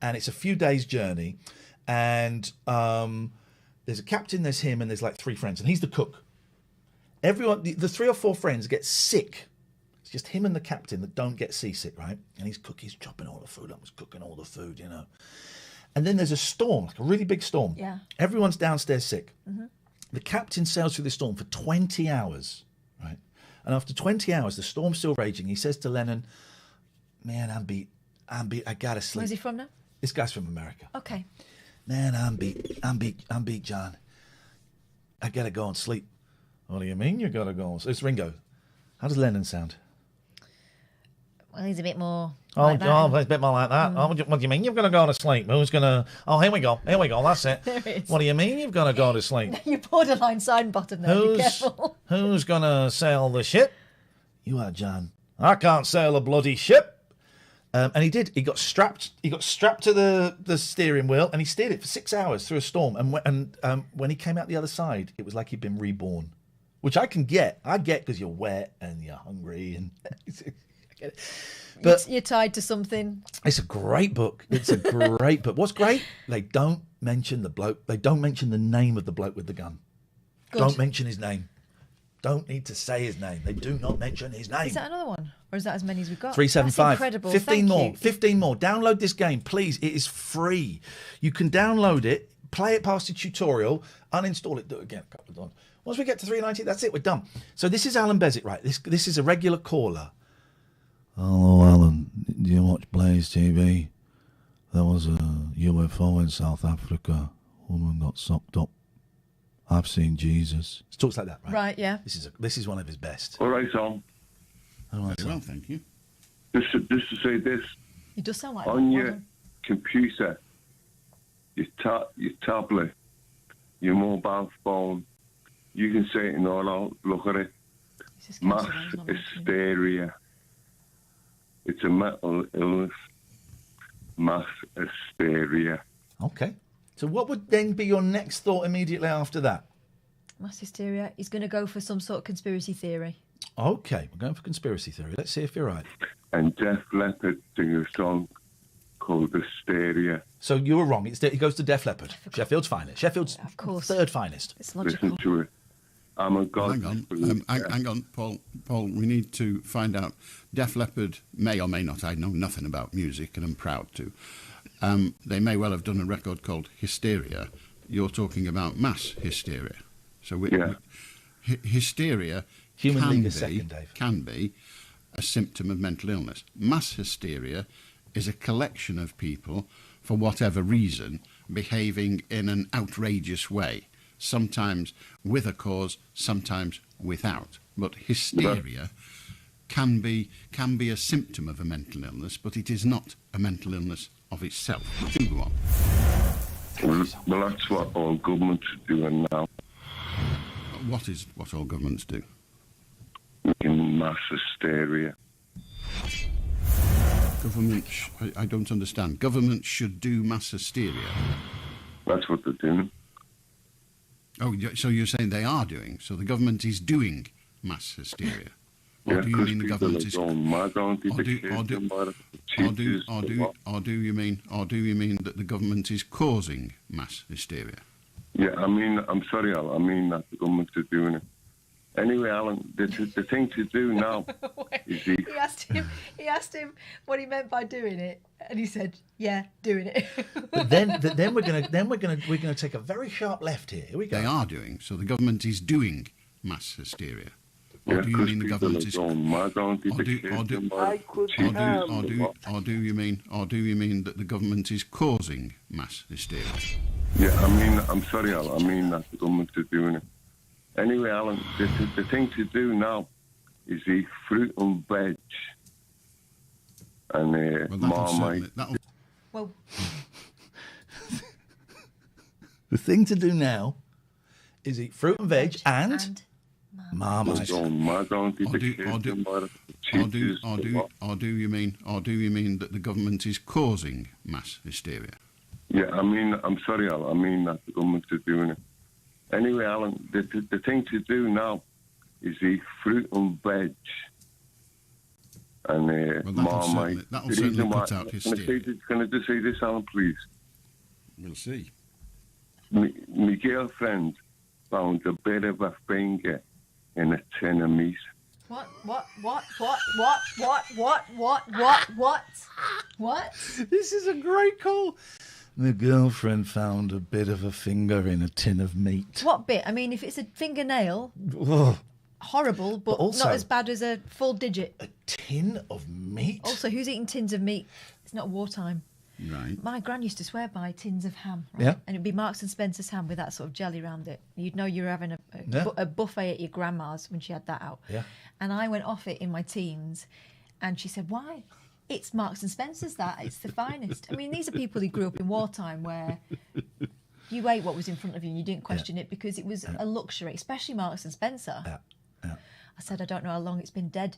Speaker 1: And it's a few days' journey, and there's a captain, there's him, and there's like three friends, and he's the cook. Everyone, the three or four friends get sick. It's just him and the captain that don't get seasick, right? And he's chopping all the food up, he's cooking all the food, you know. And then there's a storm, like a really big storm.
Speaker 2: Yeah.
Speaker 1: Everyone's downstairs sick. The captain sails through the storm for 20 hours, right? And after 20 hours, the storm's still raging. He says to Lennon, man, I'm beat. I gotta sleep.
Speaker 2: Where's he from now?
Speaker 1: This guy's from America.
Speaker 2: Okay.
Speaker 1: Man, I'm beat, John. I gotta go and sleep. What do you mean you gotta go and sleep? It's Ringo. How does Lennon sound?
Speaker 2: Well, he's a bit more.
Speaker 1: He's a bit more like that. Oh, what do you mean you've got to go to sleep? Who's gonna? Oh, here we go. That's it.
Speaker 2: There it is.
Speaker 1: What do you mean you've got to go to sleep?
Speaker 2: You borderline sign bottom there. Be careful.
Speaker 1: Who's gonna sail the ship? You are, John. I can't sail a bloody ship. And he did. He got strapped. He got strapped to the steering wheel, and he steered it for 6 hours through a storm. And when he came out the other side, it was like he'd been reborn, which I can get. I get because you're wet and you're hungry and. I get it. But
Speaker 2: you're tied to something.
Speaker 1: It's a great book. It's a great book. What's great? They don't mention the bloke. They don't mention the name of the bloke with the gun.
Speaker 2: Good.
Speaker 1: Don't mention his name. Don't need to say his name. They do not mention his name.
Speaker 2: Is that another one? Or is that as many as we've got?
Speaker 1: 375.
Speaker 2: That's incredible.
Speaker 1: 15 more.
Speaker 2: You.
Speaker 1: 15 more. Download this game, please. It is free. You can download it, play it past the tutorial, uninstall it, do it again a couple of times. Once we get to 390, that's it. We're done. So this is Alan Bezic, right? This is a regular caller. Hello, Alan. Do you watch Blaze TV? There was a UFO in South Africa. Woman got sucked up. I've seen Jesus. It talks like that, right?
Speaker 2: Right, yeah.
Speaker 1: This is one of his best.
Speaker 7: All right, Tom.
Speaker 1: All right,
Speaker 6: Very well, thank you.
Speaker 7: Just to say this.
Speaker 2: It does sound like
Speaker 7: on
Speaker 2: that.
Speaker 7: your computer, your tablet, your mobile phone, you can say it in all out. Look at it. Mass hysteria. It's a mental illness, mass hysteria.
Speaker 1: Okay. So what would then be your next thought immediately after that?
Speaker 2: Mass hysteria. He's going to go for some sort of conspiracy theory.
Speaker 1: Okay, we're going for conspiracy theory. Let's see if you're right.
Speaker 7: And Def Leppard sing a song called Hysteria.
Speaker 1: So you were wrong. It goes to Def Leppard, Sheffield's finest. Sheffield's
Speaker 2: Of course.
Speaker 1: third finest.
Speaker 2: It's logical.
Speaker 7: Listen to it. I'm a god.
Speaker 6: Hang on, Paul. Paul, we need to find out. Def Leppard may or may not. I know nothing about music, and I'm proud to. They may well have done a record called Hysteria. You're talking about mass hysteria. So hysteria can be a symptom of mental illness. Mass hysteria is a collection of people, for whatever reason, behaving in an outrageous way. Sometimes with a cause, sometimes without. But hysteria can be a symptom of a mental illness, but it is not a mental illness of itself. Do go on.
Speaker 7: Well, that's what all governments are doing now.
Speaker 6: What is what all governments do?
Speaker 7: Making mass hysteria.
Speaker 6: I don't understand. Government should do mass hysteria.
Speaker 7: That's what they're doing.
Speaker 6: Oh, so you're saying they are doing? So the government is doing mass hysteria? Or do you mean the government is? Or do you mean that the government is causing mass hysteria?
Speaker 7: Yeah, I mean, I'm sorry, Al. I mean that the government are doing it. Anyway, Alan, the thing to do now is
Speaker 2: He asked him what he meant by doing it, and he said, "Yeah, doing it."
Speaker 1: But then we're gonna take a very sharp left here. Here we go.
Speaker 6: They are doing. So the government is doing mass hysteria. Or
Speaker 7: Yeah,
Speaker 6: do you mean the government is?
Speaker 7: Or
Speaker 6: do you mean that the government is causing mass hysteria?
Speaker 7: Yeah, I mean, I'm sorry, Al. I mean that the government are doing it. Anyway, Alan, the thing to do now is eat fruit and veg and marmite.
Speaker 2: Well,
Speaker 1: The thing to do now is eat fruit and veg and marmite.
Speaker 6: Or do you mean that the government is causing mass hysteria?
Speaker 7: Yeah, I mean, I'm sorry, Al. I mean that the government are doing it. Anyway, Alan, the thing to do now is eat fruit and veg and marmite.
Speaker 6: That'll certainly put out hysteria.
Speaker 7: Can I just say this, Alan, please?
Speaker 6: We'll see.
Speaker 7: My girlfriend found a bit of a finger in a tin of meat.
Speaker 2: What?
Speaker 1: This is a great call. The girlfriend found a bit of a finger in a tin of meat.
Speaker 2: What bit? I mean, if it's a fingernail, horrible, but
Speaker 1: also,
Speaker 2: not as bad as a full digit.
Speaker 1: A tin of meat?
Speaker 2: Also, who's eating tins of meat? It's not wartime.
Speaker 6: Right.
Speaker 2: My gran used to swear by tins of ham. Right?
Speaker 1: Yeah.
Speaker 2: And it'd be Marks and Spencer's ham with that sort of jelly around it. You'd know you were having a buffet at your grandma's when she had that out.
Speaker 1: Yeah.
Speaker 2: And I went off it in my teens, and she said, "Why? It's Marks and Spencer's that. It's the finest." I mean, these are people who grew up in wartime where you ate what was in front of you and you didn't question it because it was a luxury, especially Marks and Spencer.
Speaker 1: Yeah.
Speaker 2: I said, "I don't know how long it's been dead."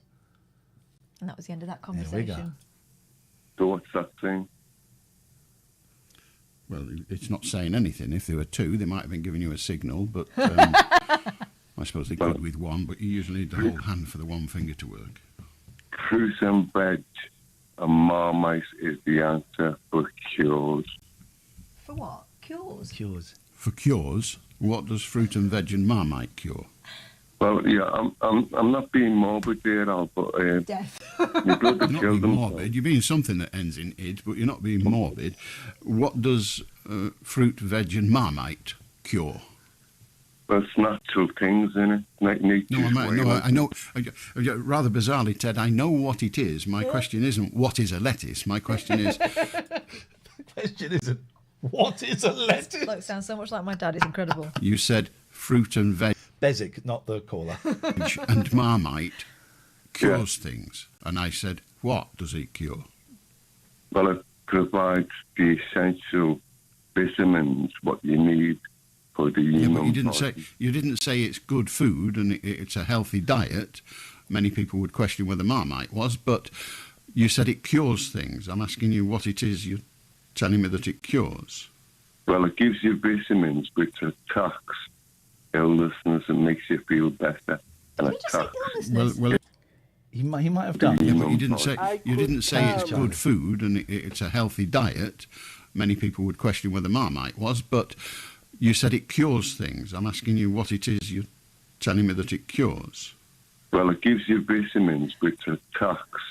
Speaker 2: And that was the end of that conversation.
Speaker 7: So what's that thing?
Speaker 6: Well, it's not saying anything. If there were two, they might have been giving you a signal, but I suppose they could with one, but you usually need the whole hand for the one finger to work.
Speaker 7: Fruit and veg and marmite is the answer for cures.
Speaker 2: For what? Cures?
Speaker 1: Cures.
Speaker 6: For cures, what does fruit and veg and marmite cure?
Speaker 7: Well, yeah, I'm not being morbid there, Al, but
Speaker 2: Death.
Speaker 7: my brother
Speaker 6: You're not
Speaker 7: killed
Speaker 6: being
Speaker 7: himself.
Speaker 6: morbid. You're being something that ends in id, but you're not being morbid. What does fruit, veg, and marmite cure?
Speaker 7: There's natural things in it.
Speaker 6: I know. Rather bizarrely, Ted, I know what it is. My question isn't what is a lettuce. My question is.
Speaker 1: The question isn't what is a lettuce.
Speaker 2: Look, sounds so much like my dad. It's incredible.
Speaker 6: You said fruit and veg.
Speaker 1: Bezic, not the caller.
Speaker 6: And marmite cures things. And I said, what does it cure?
Speaker 7: Well, it provides the essential vitamins, what you need for the human
Speaker 6: But
Speaker 7: body.
Speaker 6: you didn't say it's good food and it's a healthy diet. Many people would question whether marmite was, but You said it cures things. I'm asking you what it is. You're telling me that it cures.
Speaker 7: Well, it gives you vitamins, which attacks illnesses and makes you feel better. And
Speaker 2: Did you just say illnessness?
Speaker 6: Well,
Speaker 1: He might have done.
Speaker 6: yeah, but you didn't say it's
Speaker 1: Charlie.
Speaker 6: good food and it's a healthy diet. Many people would question whether Marmite was, but you said it cures things. I'm asking you what it is. You're telling me that it cures.
Speaker 7: Well, it gives you vitamins, which attacks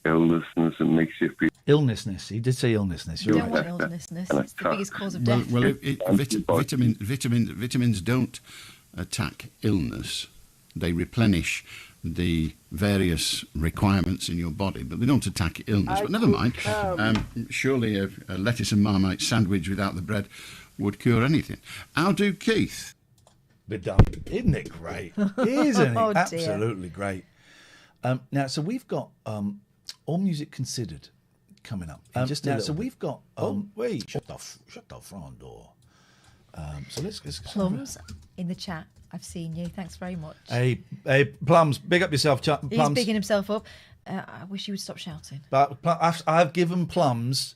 Speaker 7: illnesses and makes you feel.
Speaker 1: Illnessness. He did say illnessness.
Speaker 2: You
Speaker 1: You're
Speaker 2: don't
Speaker 1: right.
Speaker 2: want illnessness. It's the biggest cause of death.
Speaker 6: Well, vitamins don't attack illness. They replenish the various requirements in your body, but they don't attack illness. But never mind. Surely a lettuce and Marmite sandwich without the bread would cure anything. How do Keith?
Speaker 1: But isn't it great? Isn't it?
Speaker 2: Oh, dear.
Speaker 1: Absolutely great. Now, so we've got All Music Considered coming up. So we've got. Wait! Shut the front door. So let's
Speaker 2: Plums in the chat. I've seen you. Thanks very much.
Speaker 1: Hey, Plums, big up yourself, Plums.
Speaker 2: He's bigging himself up. I wish you would stop shouting.
Speaker 1: But I've given Plums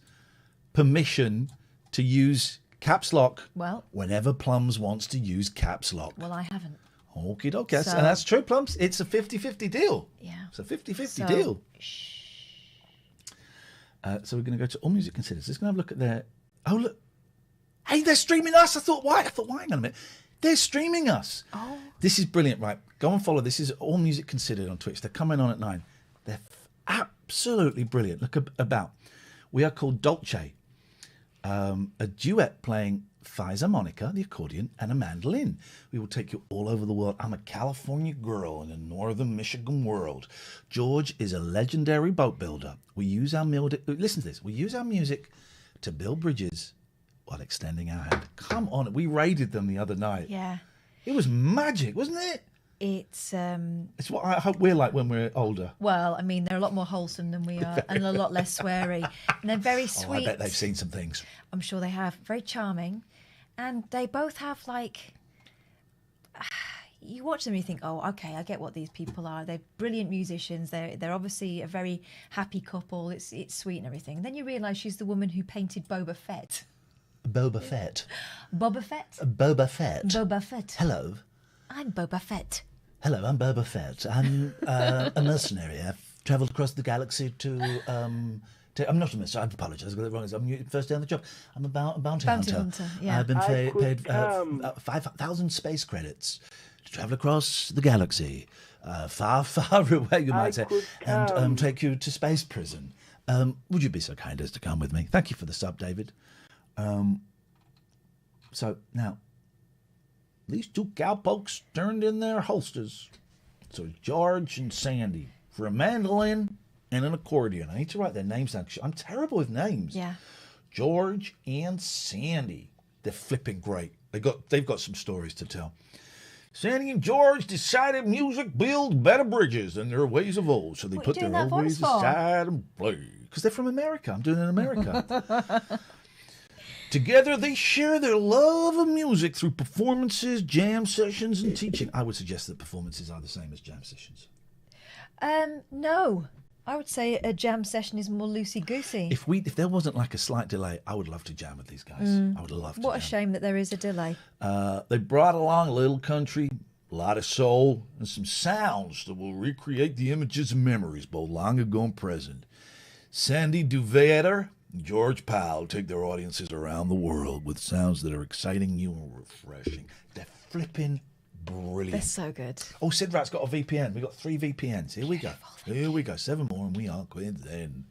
Speaker 1: permission to use caps lock.
Speaker 2: Well,
Speaker 1: whenever Plums wants to use caps lock.
Speaker 2: well, I haven't.
Speaker 1: Okie dokie.
Speaker 2: So-
Speaker 1: And that's true, Plums. It's a 50-50 deal.
Speaker 2: Yeah.
Speaker 1: It's a 50-50
Speaker 2: So-
Speaker 1: deal. So we're going to go to All Music Considered. So let's go have a look at their... Oh, look. Hey, they're streaming us. I thought, hang on a minute. They're streaming us.
Speaker 2: Oh.
Speaker 1: This is brilliant, right? Go and follow. This is All Music Considered on Twitch. They're coming on at 9. They're absolutely brilliant. Look about. We are called Dolce. A duet playing Monica, the accordion, and a mandolin. We will take you all over the world. I'm a California girl in a northern Michigan world. George is a legendary boat builder. We use our listen to this. We use our music to build bridges while extending our hand. Come on, we raided them the other night.
Speaker 2: Yeah.
Speaker 1: It was magic, wasn't it?
Speaker 2: It's
Speaker 1: what I hope we're like when we're older.
Speaker 2: well, I mean, they're a lot more wholesome than we are, and a lot less sweary, and they're very sweet.
Speaker 1: I bet they've seen some things.
Speaker 2: I'm sure they have. Very charming, and they both have like. You watch them and you think, oh, okay, I get what these people are. They're brilliant musicians. They're obviously a very happy couple. It's sweet and everything. And then you realise she's the woman who painted Boba Fett.
Speaker 1: Boba Fett.
Speaker 2: Boba Fett?
Speaker 1: Boba Fett.
Speaker 2: Boba Fett.
Speaker 1: Hello.
Speaker 2: I'm Boba Fett.
Speaker 1: Hello, I'm Boba Fett. I'm a mercenary. I've travelled across the galaxy to... I'm not a mercenary. I apologise. I got it wrong. I'm first day on the job. I'm a bounty hunter.
Speaker 2: Yeah.
Speaker 1: I've been paid 5,000 space credits to travel across the galaxy, far, far away, you might say, and take you to space prison. Would you be so kind as to come with me? Thank you for the sub, David. So now, these two cowpokes turned in their holsters. So George and Sandy for a mandolin and an accordion. I need to write their names down. I'm terrible with names.
Speaker 2: Yeah.
Speaker 1: George and Sandy. They're flipping great. They've got some stories to tell. Sandy and George decided music builds better bridges than their ways of old. So they put their old ways aside and play. Because they're from America. I'm doing it in America. Together, they share their love of music through performances, jam sessions, and teaching. I would suggest that performances are the same as jam sessions.
Speaker 2: No. I would say a jam session is more loosey-goosey.
Speaker 1: If there wasn't like a slight delay, I would love to jam with these guys. I would love to
Speaker 2: What a
Speaker 1: jam.
Speaker 2: shame that there is a delay.
Speaker 1: They brought along a little country, a lot of soul, and some sounds that will recreate the images and memories both long ago and present. Sandy Duvater and George Powell take their audiences around the world with sounds that are exciting, new, and refreshing. They're flipping brilliant.
Speaker 2: They're so good.
Speaker 1: Oh, Sid Rat's got a VPN. We've got 3 VPNs. Here we go. Here we go. 7 more and we are quit then.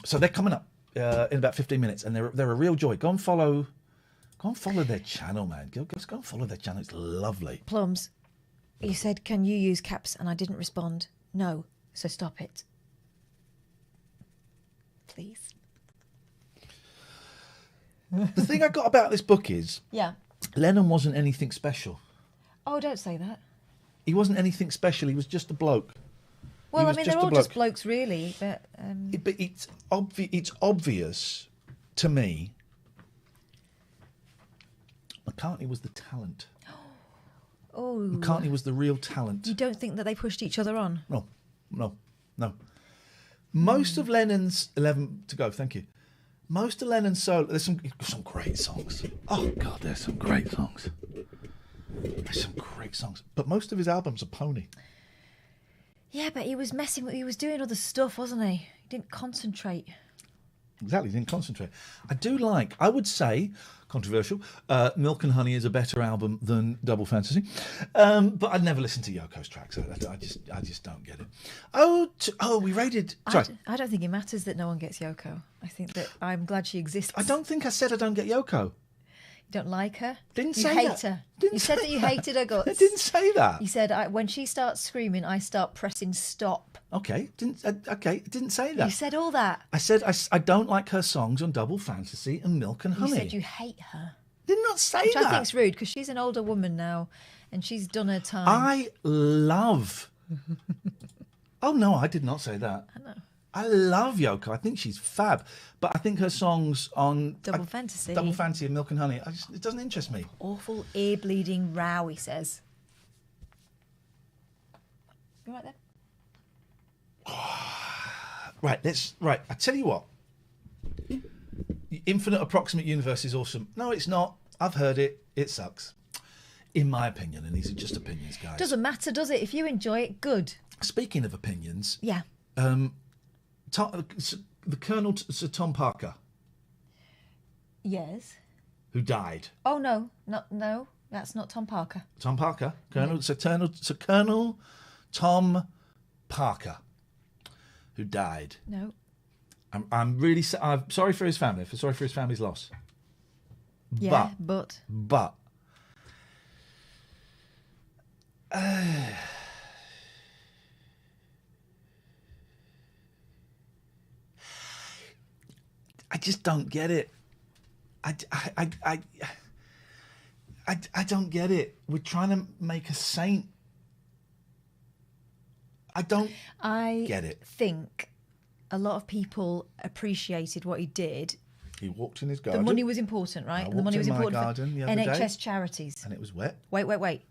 Speaker 1: So they're coming up in about 15 minutes and they're a real joy. Go and follow their channel, man. Go and follow their channel. It's lovely.
Speaker 2: Plums, you said, can you use caps? And I didn't respond. No. So stop it. Please.
Speaker 1: The thing I got about this book is
Speaker 2: Yeah.
Speaker 1: Lennon wasn't anything special.
Speaker 2: Oh, don't say that.
Speaker 1: He wasn't anything special. He was just a bloke.
Speaker 2: Well, I
Speaker 1: was
Speaker 2: mean,
Speaker 1: just
Speaker 2: they're
Speaker 1: a
Speaker 2: all
Speaker 1: bloke.
Speaker 2: just blokes, really. But
Speaker 1: But it's obvious to me. McCartney was the talent.
Speaker 2: oh,
Speaker 1: McCartney was the real talent.
Speaker 2: you don't think that they pushed each other on?
Speaker 1: No, Most of Lennon's 11 to go. Thank you. Most of Lennon's solo. There's some great songs. Oh God, there's some great songs. But most of his albums are pony.
Speaker 2: Yeah, but he was doing other stuff, wasn't he? He didn't concentrate.
Speaker 1: Exactly, didn't concentrate. I would say, controversial, Milk and Honey is a better album than Double Fantasy. But I'd never listen to Yoko's tracks. I just don't get it. We raided... Sorry.
Speaker 2: I don't think it matters that no one gets Yoko. I think that I'm glad she exists.
Speaker 1: I don't think I said I don't get Yoko.
Speaker 2: You don't like her?
Speaker 1: Didn't
Speaker 2: you
Speaker 1: say
Speaker 2: hate
Speaker 1: that.
Speaker 2: her.
Speaker 1: Didn't
Speaker 2: you said that you hated her guts.
Speaker 1: I didn't say that.
Speaker 2: You said, when she starts screaming, I start pressing stop.
Speaker 1: Okay, didn't say that.
Speaker 2: You said all that.
Speaker 1: I said I don't like her songs on Double Fantasy and Milk and Honey.
Speaker 2: You said you hate her.
Speaker 1: Did not say
Speaker 2: Which
Speaker 1: that.
Speaker 2: I think's rude because she's an older woman now, and she's done her time.
Speaker 1: I love. Oh no, I did not say that.
Speaker 2: I know.
Speaker 1: I love Yoko. I think she's fab, but I think her songs on
Speaker 2: Double Fantasy
Speaker 1: and Milk and Honey, it doesn't interest me.
Speaker 2: Awful ear-bleeding row, he says. You right there?
Speaker 1: Right. I tell you what. Infinite Approximate Universe is awesome. No, it's not. I've heard it. It sucks. In my opinion, and these are just opinions, guys.
Speaker 2: Doesn't matter, does it? If you enjoy it, good.
Speaker 1: Speaking of opinions,
Speaker 2: yeah.
Speaker 1: The Colonel Sir Tom Parker.
Speaker 2: Yes.
Speaker 1: Who died?
Speaker 2: Oh no, that's not Tom Parker.
Speaker 1: Tom Parker, Sir Colonel Tom Parker, who died.
Speaker 2: No.
Speaker 1: I'm sorry for his family. Sorry for his family's loss.
Speaker 2: Yeah, but.
Speaker 1: I just don't get it. I don't get it. We're trying to make a saint. I don't get it.
Speaker 2: I think a lot of people appreciated what he did.
Speaker 1: He walked in his garden.
Speaker 2: The money was important, right?
Speaker 1: And the money was important for
Speaker 2: NHS charities.
Speaker 1: And it was wet.
Speaker 2: Wait.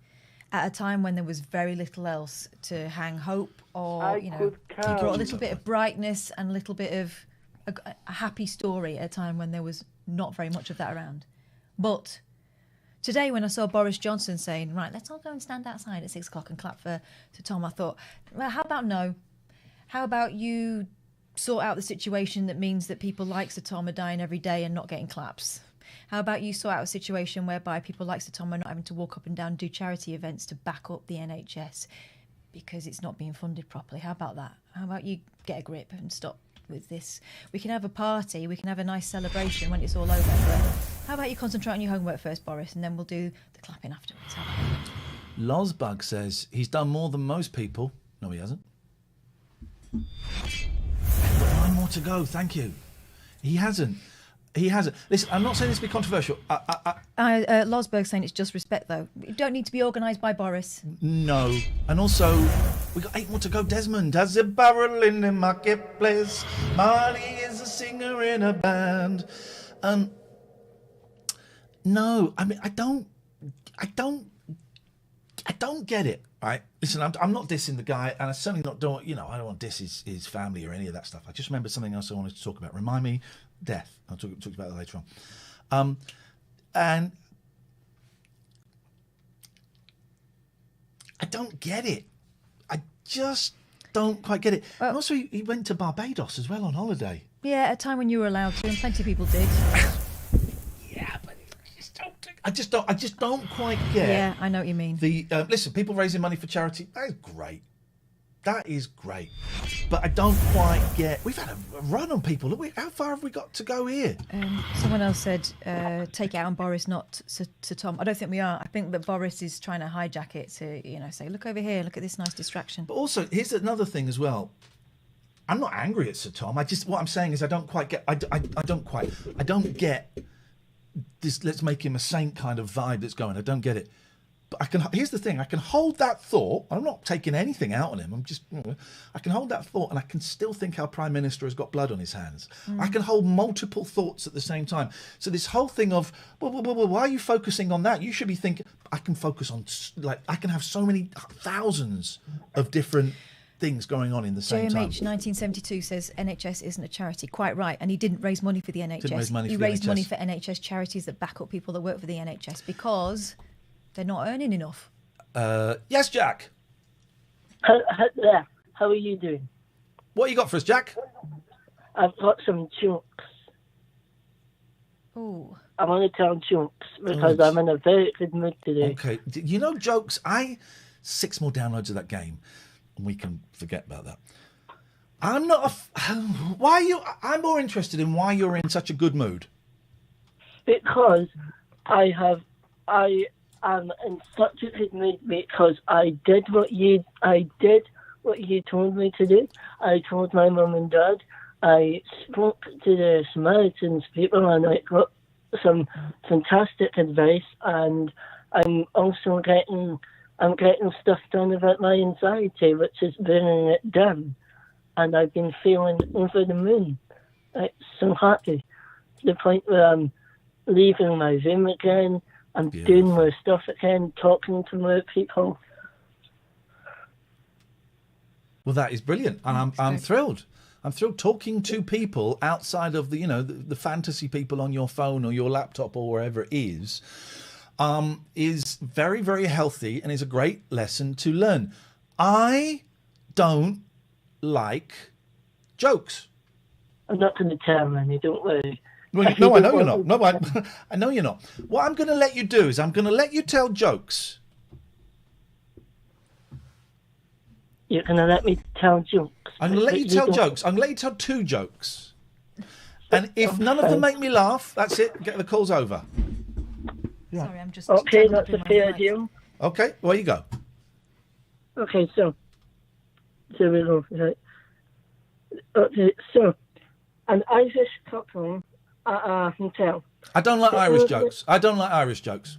Speaker 2: At a time when there was very little else to hang hope or, he brought a little bit of brightness and a little bit of a happy story at a time when there was not very much of that around. But today when I saw Boris Johnson saying, right, let's all go and stand outside at 6 o'clock and clap to Tom, I thought, well, how about no? How about you sort out the situation that means that people like Sir Tom are dying every day and not getting claps? How about you sort out a situation whereby people like Sir Tom are not having to walk up and down and do charity events to back up the NHS because it's not being funded properly? How about that? How about you get a grip and stop with this? We can have a party, we can have a nice celebration when it's all over, but how about you concentrate on your homework first, Boris, and then we'll do the clapping afterwards? How about that?
Speaker 1: Lozbug says he's done more than most people. No, he hasn't. Got 9 more to go, thank you. He hasn't. Listen, I'm not saying this to be controversial.
Speaker 2: Losberg's saying it's just respect, though. You don't need to be organised by Boris.
Speaker 1: No. And also, we got 8 more to go. Desmond has a barrel in the marketplace. Marley is a singer in a band. No, I mean, I don't get it, right? Listen, I'm not dissing the guy, and I certainly not don't. I don't want to diss his family or any of that stuff. I just remembered something else I wanted to talk about. Remind me, death. I'll talk about that later on. And I don't get it. I just don't quite get it.
Speaker 2: Well,
Speaker 1: and also, he went to Barbados as well on holiday.
Speaker 2: Yeah, at a time when you were allowed to, and plenty of people did.
Speaker 1: Yeah, but I just don't quite get.
Speaker 2: Yeah, I know what you mean.
Speaker 1: Listen, people raising money for charity, that is great. That is great. But I don't quite get. We've had a run on people. Look, how far have we got to go here?
Speaker 2: Someone else said, take it out on Boris, not to Tom. I don't think we are. I think that Boris is trying to hijack it to, say, look over here, look at this nice distraction.
Speaker 1: But also, here's another thing as well. I'm not angry at Sir Tom. What I'm saying is I don't quite get. I don't get this. Let's make him a saint kind of vibe that's going. I don't get it. But here's the thing. I can hold that thought. I'm not taking anything out on him. I'm just. I can hold that thought, and I can still think our Prime Minister has got blood on his hands. I can hold multiple thoughts at the same time. So this whole thing of, well, why are you focusing on that? You should be thinking. I can focus on I can have so many thousands of different things going on in the same time.
Speaker 2: JMH 1972 says NHS isn't a charity. Quite right. And he didn't raise money for the NHS. He raised money for NHS charities that back up people that work for the NHS because they're not earning enough.
Speaker 1: Yes, Jack.
Speaker 8: How are you doing?
Speaker 1: What you got for us, Jack?
Speaker 8: I've got some jokes.
Speaker 2: Oh.
Speaker 8: I want to tell jokes because I'm in a very good mood today.
Speaker 1: Okay. You know, jokes, 6 more downloads of that game and we can forget about that. I'm not why are you... I'm more interested in why you're in such a good mood.
Speaker 8: Because I am in such a good mood because I did what you told me to do. I told my mum and dad. I spoke to the Samaritans people and I got some fantastic advice, and I'm also getting stuff done about my anxiety, which is bringing it down. And I've been feeling over the moon. I'm so happy to the point where I'm leaving my room again. I'm doing more stuff again, talking to more people.
Speaker 1: Well, that is brilliant, and I'm thrilled. I'm thrilled talking to people outside of the fantasy people on your phone or your laptop or wherever it is very, very healthy and is a great lesson to learn. I don't like jokes.
Speaker 8: I'm not going to tell any, don't worry.
Speaker 1: No, I know you're not. No, I know you're not. What I'm going to let you do is I'm going to let you tell jokes.
Speaker 8: You're going to let me tell jokes?
Speaker 1: I'm going to let you tell jokes. I'm going to let you tell 2 jokes. And if none of them make me laugh, that's it. Get the call's over.
Speaker 2: Sorry, I'm just...
Speaker 8: Okay, that's a fair deal.
Speaker 1: Okay, where you go.
Speaker 8: Okay, so we go. Right. Okay, so an Irish couple at a hotel.
Speaker 1: I don't like Irish jokes.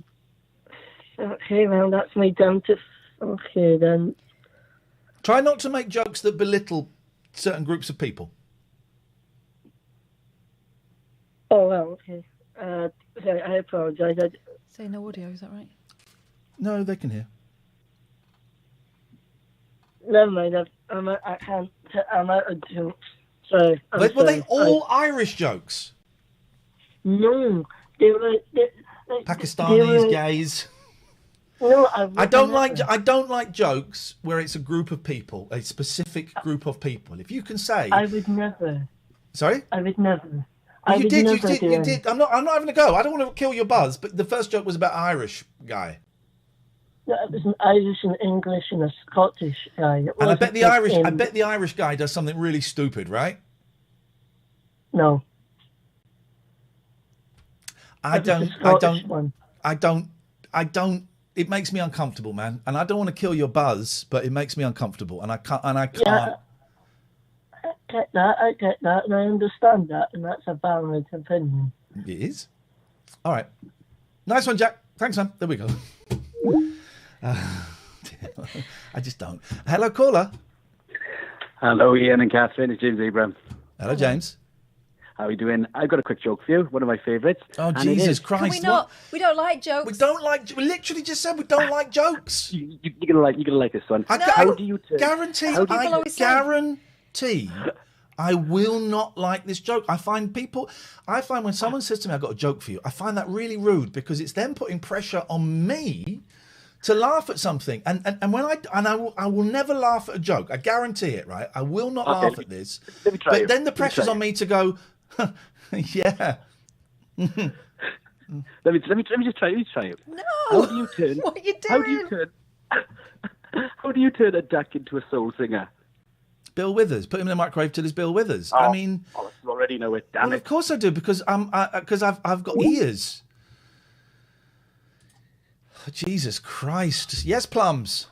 Speaker 8: Okay, well, that's me down to... Okay, then.
Speaker 1: Try not to make jokes that belittle certain groups of people.
Speaker 8: Oh, well, okay. Sorry, I apologise.
Speaker 2: Say no audio, is that right?
Speaker 1: No, they can hear.
Speaker 8: Never mind, I'm out of jokes. Sorry.
Speaker 1: Were they all Irish jokes?
Speaker 8: No, they were...
Speaker 1: Pakistanis, gays...
Speaker 8: No,
Speaker 1: I don't like jokes where it's a group of people, a specific group of people. If you can say,
Speaker 8: I would never.
Speaker 1: Sorry?
Speaker 8: I would never.
Speaker 1: You did. I'm not having a go. I don't want to kill your buzz, but the first joke was about an Irish guy.
Speaker 8: No, it was an Irish, an English, and a Scottish guy.
Speaker 1: And I bet the Irish guy does something really stupid, right?
Speaker 8: No.
Speaker 1: I don't. It makes me uncomfortable, man, and I don't want to kill your buzz, but it makes me uncomfortable, and I can't.
Speaker 8: Yeah, I get that, and I understand that, and that's a valid opinion.
Speaker 1: It is. All right, nice one, Jack. Thanks, man. There we go. I just don't. Hello, caller.
Speaker 9: Hello, Iain and Katherine. It's James Abraham.
Speaker 1: Hello, James.
Speaker 9: How are you doing? I've got a quick joke for you. One of my favourites.
Speaker 1: Oh, Jesus Christ!
Speaker 2: Can we not? We don't like jokes.
Speaker 1: We don't like. We literally just said we don't like jokes.
Speaker 9: You're gonna like this one.
Speaker 2: No.
Speaker 9: How do you
Speaker 1: guarantee? I will not like this joke. I find when someone says to me, "I've got a joke for you," I find that really rude because it's them putting pressure on me to laugh at something. And when I will never laugh at a joke. I guarantee it. Right? I will not laugh at this.
Speaker 9: Let me try
Speaker 1: but then the pressure's on me to go. Yeah.
Speaker 9: let me just try it.
Speaker 2: No.
Speaker 9: How do you turn?
Speaker 2: What are you doing?
Speaker 9: How do you turn a duck into a soul singer?
Speaker 1: Bill Withers. Put him in the microwave till he's Bill Withers.
Speaker 9: Oh,
Speaker 1: I mean,
Speaker 9: you already know it. Damn
Speaker 1: well,
Speaker 9: it.
Speaker 1: Of course I do because I've got ears. Oh, Jesus Christ! Yes, Plums.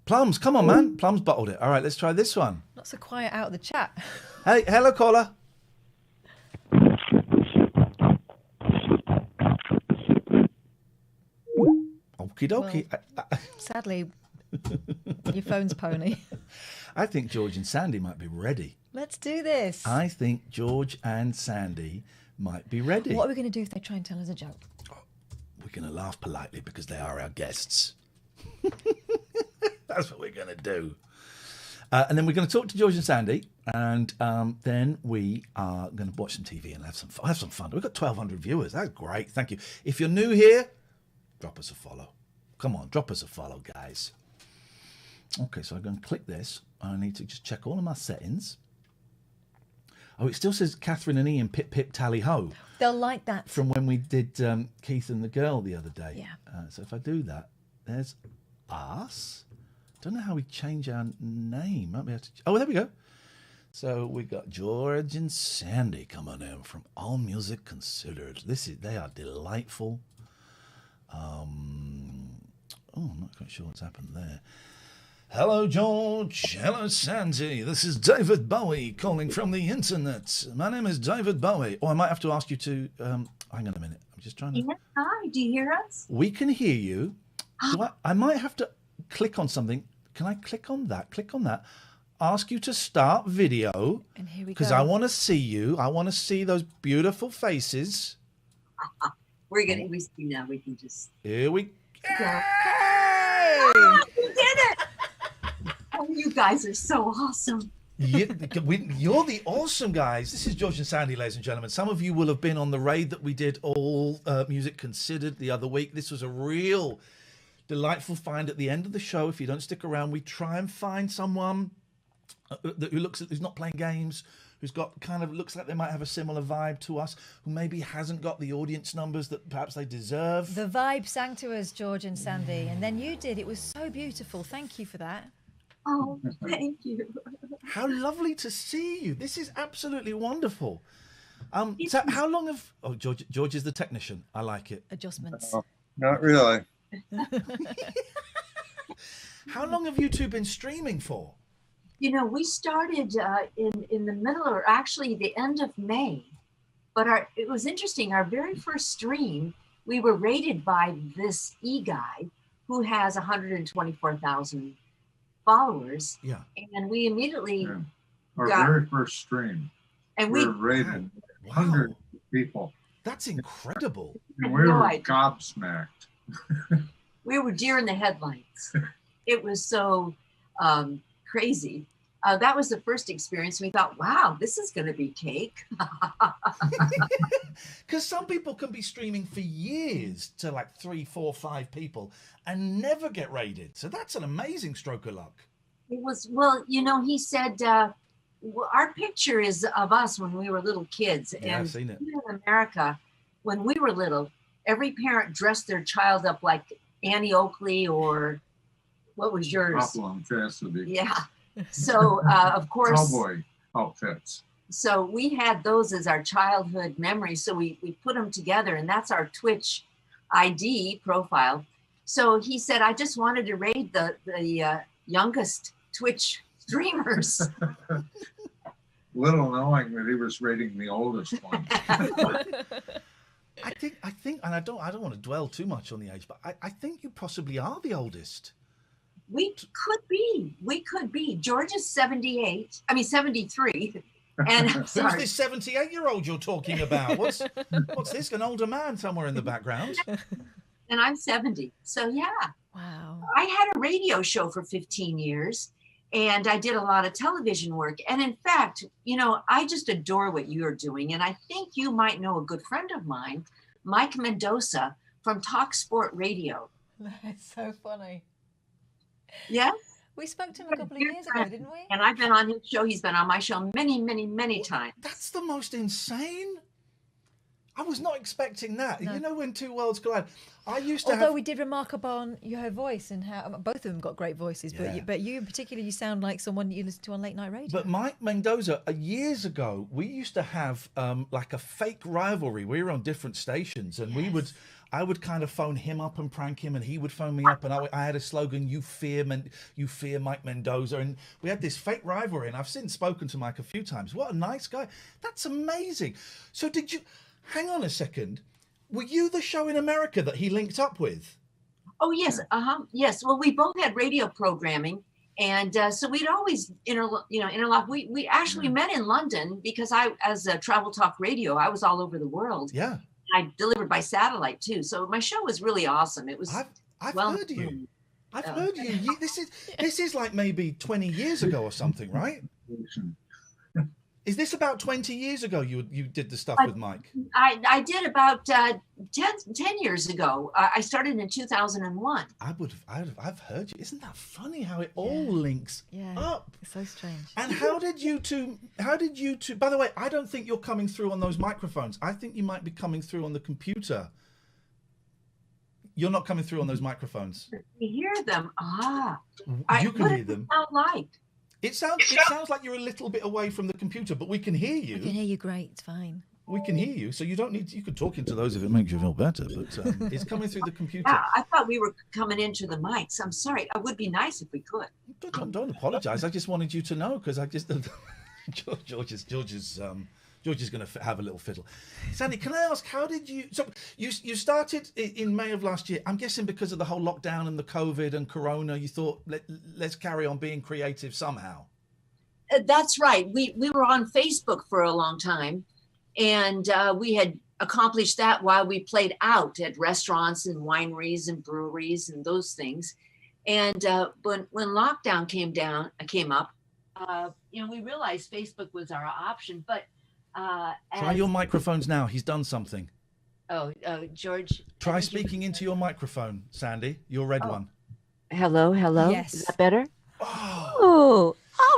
Speaker 1: Plums, come on, man. Plums bottled it. All right, let's try this one.
Speaker 2: Not so quiet out of the chat.
Speaker 1: Hey, hello, caller. Okie dokie.
Speaker 2: Well, sadly, your phone's pony.
Speaker 1: I think George and Sandy might be ready.
Speaker 2: Let's do this.
Speaker 1: I think George and Sandy might be ready.
Speaker 2: What are we going to do if they try and tell us a joke?
Speaker 1: Oh, we're going to laugh politely because they are our guests. That's what we're going to do. And then we're going to talk to George and Sandy, and then we are going to watch some TV and have some fun. We've got 1,200 viewers. That's great. Thank you. If you're new here, drop us a follow. Come on, drop us a follow, guys. Okay, so I'm going to click this. I need to just check all of my settings. Oh, it still says Katherine and Iain pip pip tally ho.
Speaker 2: They'll like that.
Speaker 1: From when we did Keith and the Girl the other day.
Speaker 2: Yeah.
Speaker 1: So if I do that, there's us. Don't know how we change our name. Might be able to... Oh, there we go. So we got George and Sandy coming in from All Music Considered. They are delightful. I'm not quite sure what's happened there. Hello, George. Hello, Sandy. This is David Bowie calling from the internet. My name is David Bowie. Oh, I might have to ask you to... hang on a minute. I'm just trying to...
Speaker 10: Yeah, hi. Do you hear us?
Speaker 1: We can hear you. I might have to click on something. Can I click on that? Click on that. Ask you to start video.
Speaker 2: And here we go.
Speaker 1: Because I want to see you. I want to see those beautiful faces.
Speaker 10: We're going to see now. We can just...
Speaker 1: Here we go.
Speaker 10: Oh, you did it! Oh, you guys are so awesome.
Speaker 1: You're the awesome guys. This is George and Sandy, ladies and gentlemen. Some of you will have been on the raid that we did, All Music Considered, the other week. This was a real delightful find at the end of the show. If you don't stick around, we try and find someone who's not playing games, who's got looks like they might have a similar vibe to us, who maybe hasn't got the audience numbers that perhaps they deserve.
Speaker 2: The vibe sang to us, George and Sandy, and then you did. It was so beautiful. Thank you for that.
Speaker 10: Oh, thank you.
Speaker 1: How lovely to see you. This is absolutely wonderful. So how long have... Oh, George is the technician. I like it.
Speaker 2: Adjustments.
Speaker 11: Not really.
Speaker 1: How long have you two been streaming for?
Speaker 10: You know, we started in the middle, or actually the end of May. But it was interesting. Our very first stream, we were rated by this guy who has 124,000 followers.
Speaker 1: Yeah.
Speaker 10: And we immediately
Speaker 11: Our very first stream.
Speaker 10: And
Speaker 11: we were rated hundreds of people.
Speaker 1: That's incredible.
Speaker 11: And we were gobsmacked.
Speaker 10: We were deer in the headlights. It was so crazy. That was the first experience. We thought, wow, this is going to be cake.
Speaker 1: Because some people can be streaming for years to like 3, 4, 5 people and never get raided. So that's an amazing stroke of luck.
Speaker 10: It was, well, you know, he said, our picture is of us when we were little kids.
Speaker 1: Yeah,
Speaker 10: and
Speaker 1: I've seen it.
Speaker 10: here in America, when we were little, every parent dressed their child up like Annie Oakley or what was yours?
Speaker 11: Hopalong Cassidy.
Speaker 10: Yeah. So, of course.
Speaker 11: Cowboy outfits.
Speaker 10: So we had those as our childhood memories. So we put them together, and that's our Twitch ID profile. So he said, I just wanted to raid the youngest Twitch streamers.
Speaker 11: Little knowing that he was rating the oldest one.
Speaker 1: I think, and I don't want to dwell too much on the age, but I think you possibly are the oldest.
Speaker 10: We could be. George is 73. And
Speaker 1: who's this 78-year-old you're talking about? What's this? An older man somewhere in the background?
Speaker 10: And I'm 70. So yeah.
Speaker 2: Wow.
Speaker 10: I had a radio show for 15 years, and I did a lot of television work. And in fact, you know, I just adore what you're doing. And I think you might know a good friend of mine, Mike Mendoza from Talk Sport Radio.
Speaker 2: That's so funny.
Speaker 10: Yes.
Speaker 2: We spoke to him a couple of years ago, didn't we?
Speaker 10: And I've been on his show. He's been on my show many, many, many times.
Speaker 1: That's the most insane. I was not expecting that.
Speaker 2: No.
Speaker 1: You know, when two worlds collide. I used to
Speaker 2: Although
Speaker 1: have...
Speaker 2: we did remark upon your voice and how both of them got great voices,
Speaker 1: Yeah.
Speaker 2: but you in particular, you sound like someone you listen to on late night radio.
Speaker 1: But Mike Mendoza, years ago, we used to have like a fake rivalry. We were on different stations, and I would kind of phone him up and prank him, and he would phone me up, and I had a slogan: "You fear Mike Mendoza," and we had this fake rivalry. And I've since spoken to Mike a few times. What a nice guy! That's amazing. So did you? Hang on a second. Were you the show in America that he linked up with?
Speaker 10: Oh yes, yes. Well, we both had radio programming, and so we'd always interlock. We actually met in London because as a Travel Talk Radio, I was all over the world.
Speaker 1: Yeah.
Speaker 10: I delivered by satellite too, so my show was really awesome. It was.
Speaker 1: I've heard you. I've heard you. This is like maybe 20 years ago or something, right? Is this about 20 years ago you did the stuff with Mike?
Speaker 10: I did about 10 years ago. I started in 2001.
Speaker 1: I've heard you. Isn't that funny how it all links up?
Speaker 2: It's so strange.
Speaker 1: And how did you two, by the way, I don't think you're coming through on those microphones. I think you might be coming through on the computer. You're not coming through on those microphones.
Speaker 10: You hear them.
Speaker 1: You can hear them.
Speaker 10: Sound like?
Speaker 1: It sounds like you're a little bit away from the computer, but we can hear you.
Speaker 2: I can hear you great. It's fine.
Speaker 1: We can hear you, so you don't need. You could talk into those if it makes you feel better. But it's coming through the computer.
Speaker 10: I thought we were coming into the mics. I'm sorry. It would be nice if we could.
Speaker 1: Don't apologise. I just wanted you to know because I just George is going to have a little fiddle. Sandy, can I ask, how did you? So you started in May of last year. I'm guessing because of the whole lockdown and the COVID and Corona, you thought let's carry on being creative somehow.
Speaker 10: That's right. We were on Facebook for a long time, and we had accomplished that while we played out at restaurants and wineries and breweries and those things. And when lockdown came up, we realized Facebook was our option, but.
Speaker 1: Try your microphones now. He's done something.
Speaker 10: George.
Speaker 1: Try speaking into your microphone, Sandy. Your red one.
Speaker 10: Hello.
Speaker 2: Yes.
Speaker 10: Is that better? Oh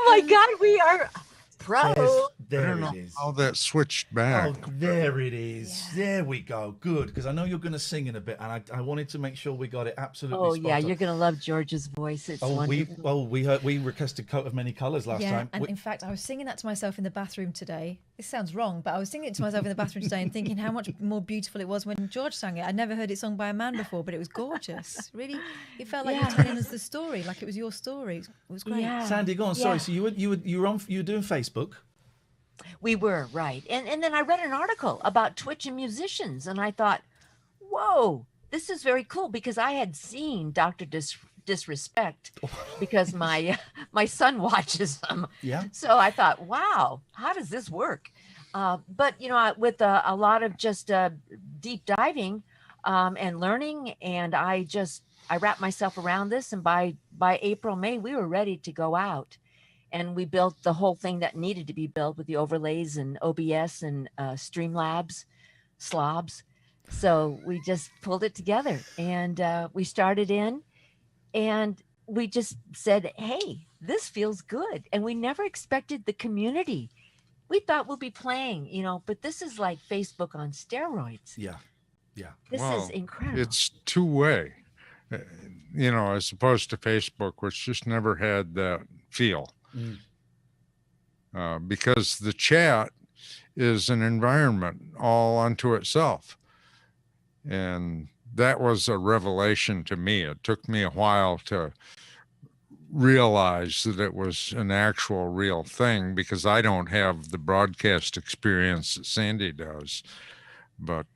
Speaker 10: my God, we are pro.
Speaker 1: There it is.
Speaker 12: How that switched back.
Speaker 1: Oh, there it is. Yeah. There we go. Good, because I know you're going to sing in a bit, and I wanted to make sure we got it absolutely.
Speaker 10: You're going to love George's voice. It's wonderful.
Speaker 1: We requested "Coat of Many Colors" last time.
Speaker 2: And in fact, I was singing that to myself in the bathroom today. This sounds wrong, but I was singing it to myself in the bathroom today and thinking how much more beautiful it was when George sang it. I'd never heard it sung by a man before, but it was gorgeous. Really, it felt like you were telling us the story, like it was your story. It was great.
Speaker 10: Yeah.
Speaker 1: Sandy, go on. Sorry. So you were doing Facebook.
Speaker 10: We were, right. And then I read an article about Twitch and musicians, and I thought, whoa, this is very cool, because I had seen Dr. Disrespect because my son watches them.
Speaker 1: Yeah.
Speaker 10: So I thought, wow, how does this work? But, with a lot of just deep diving and learning, and I wrapped myself around this, and by April, May, we were ready to go out. And we built the whole thing that needed to be built with the overlays and OBS and Streamlabs, slobs. So we just pulled it together, and we started in, and we just said, hey, this feels good. And we never expected the community. We thought we'll be playing, but this is like Facebook on steroids.
Speaker 1: Yeah.
Speaker 10: This is incredible.
Speaker 12: It's two-way, as opposed to Facebook, which just never had that feel. Because the chat is an environment all unto itself. And that was a revelation to me. It took me a while to realize that it was an actual real thing, because I don't have the broadcast experience that Sandy does. But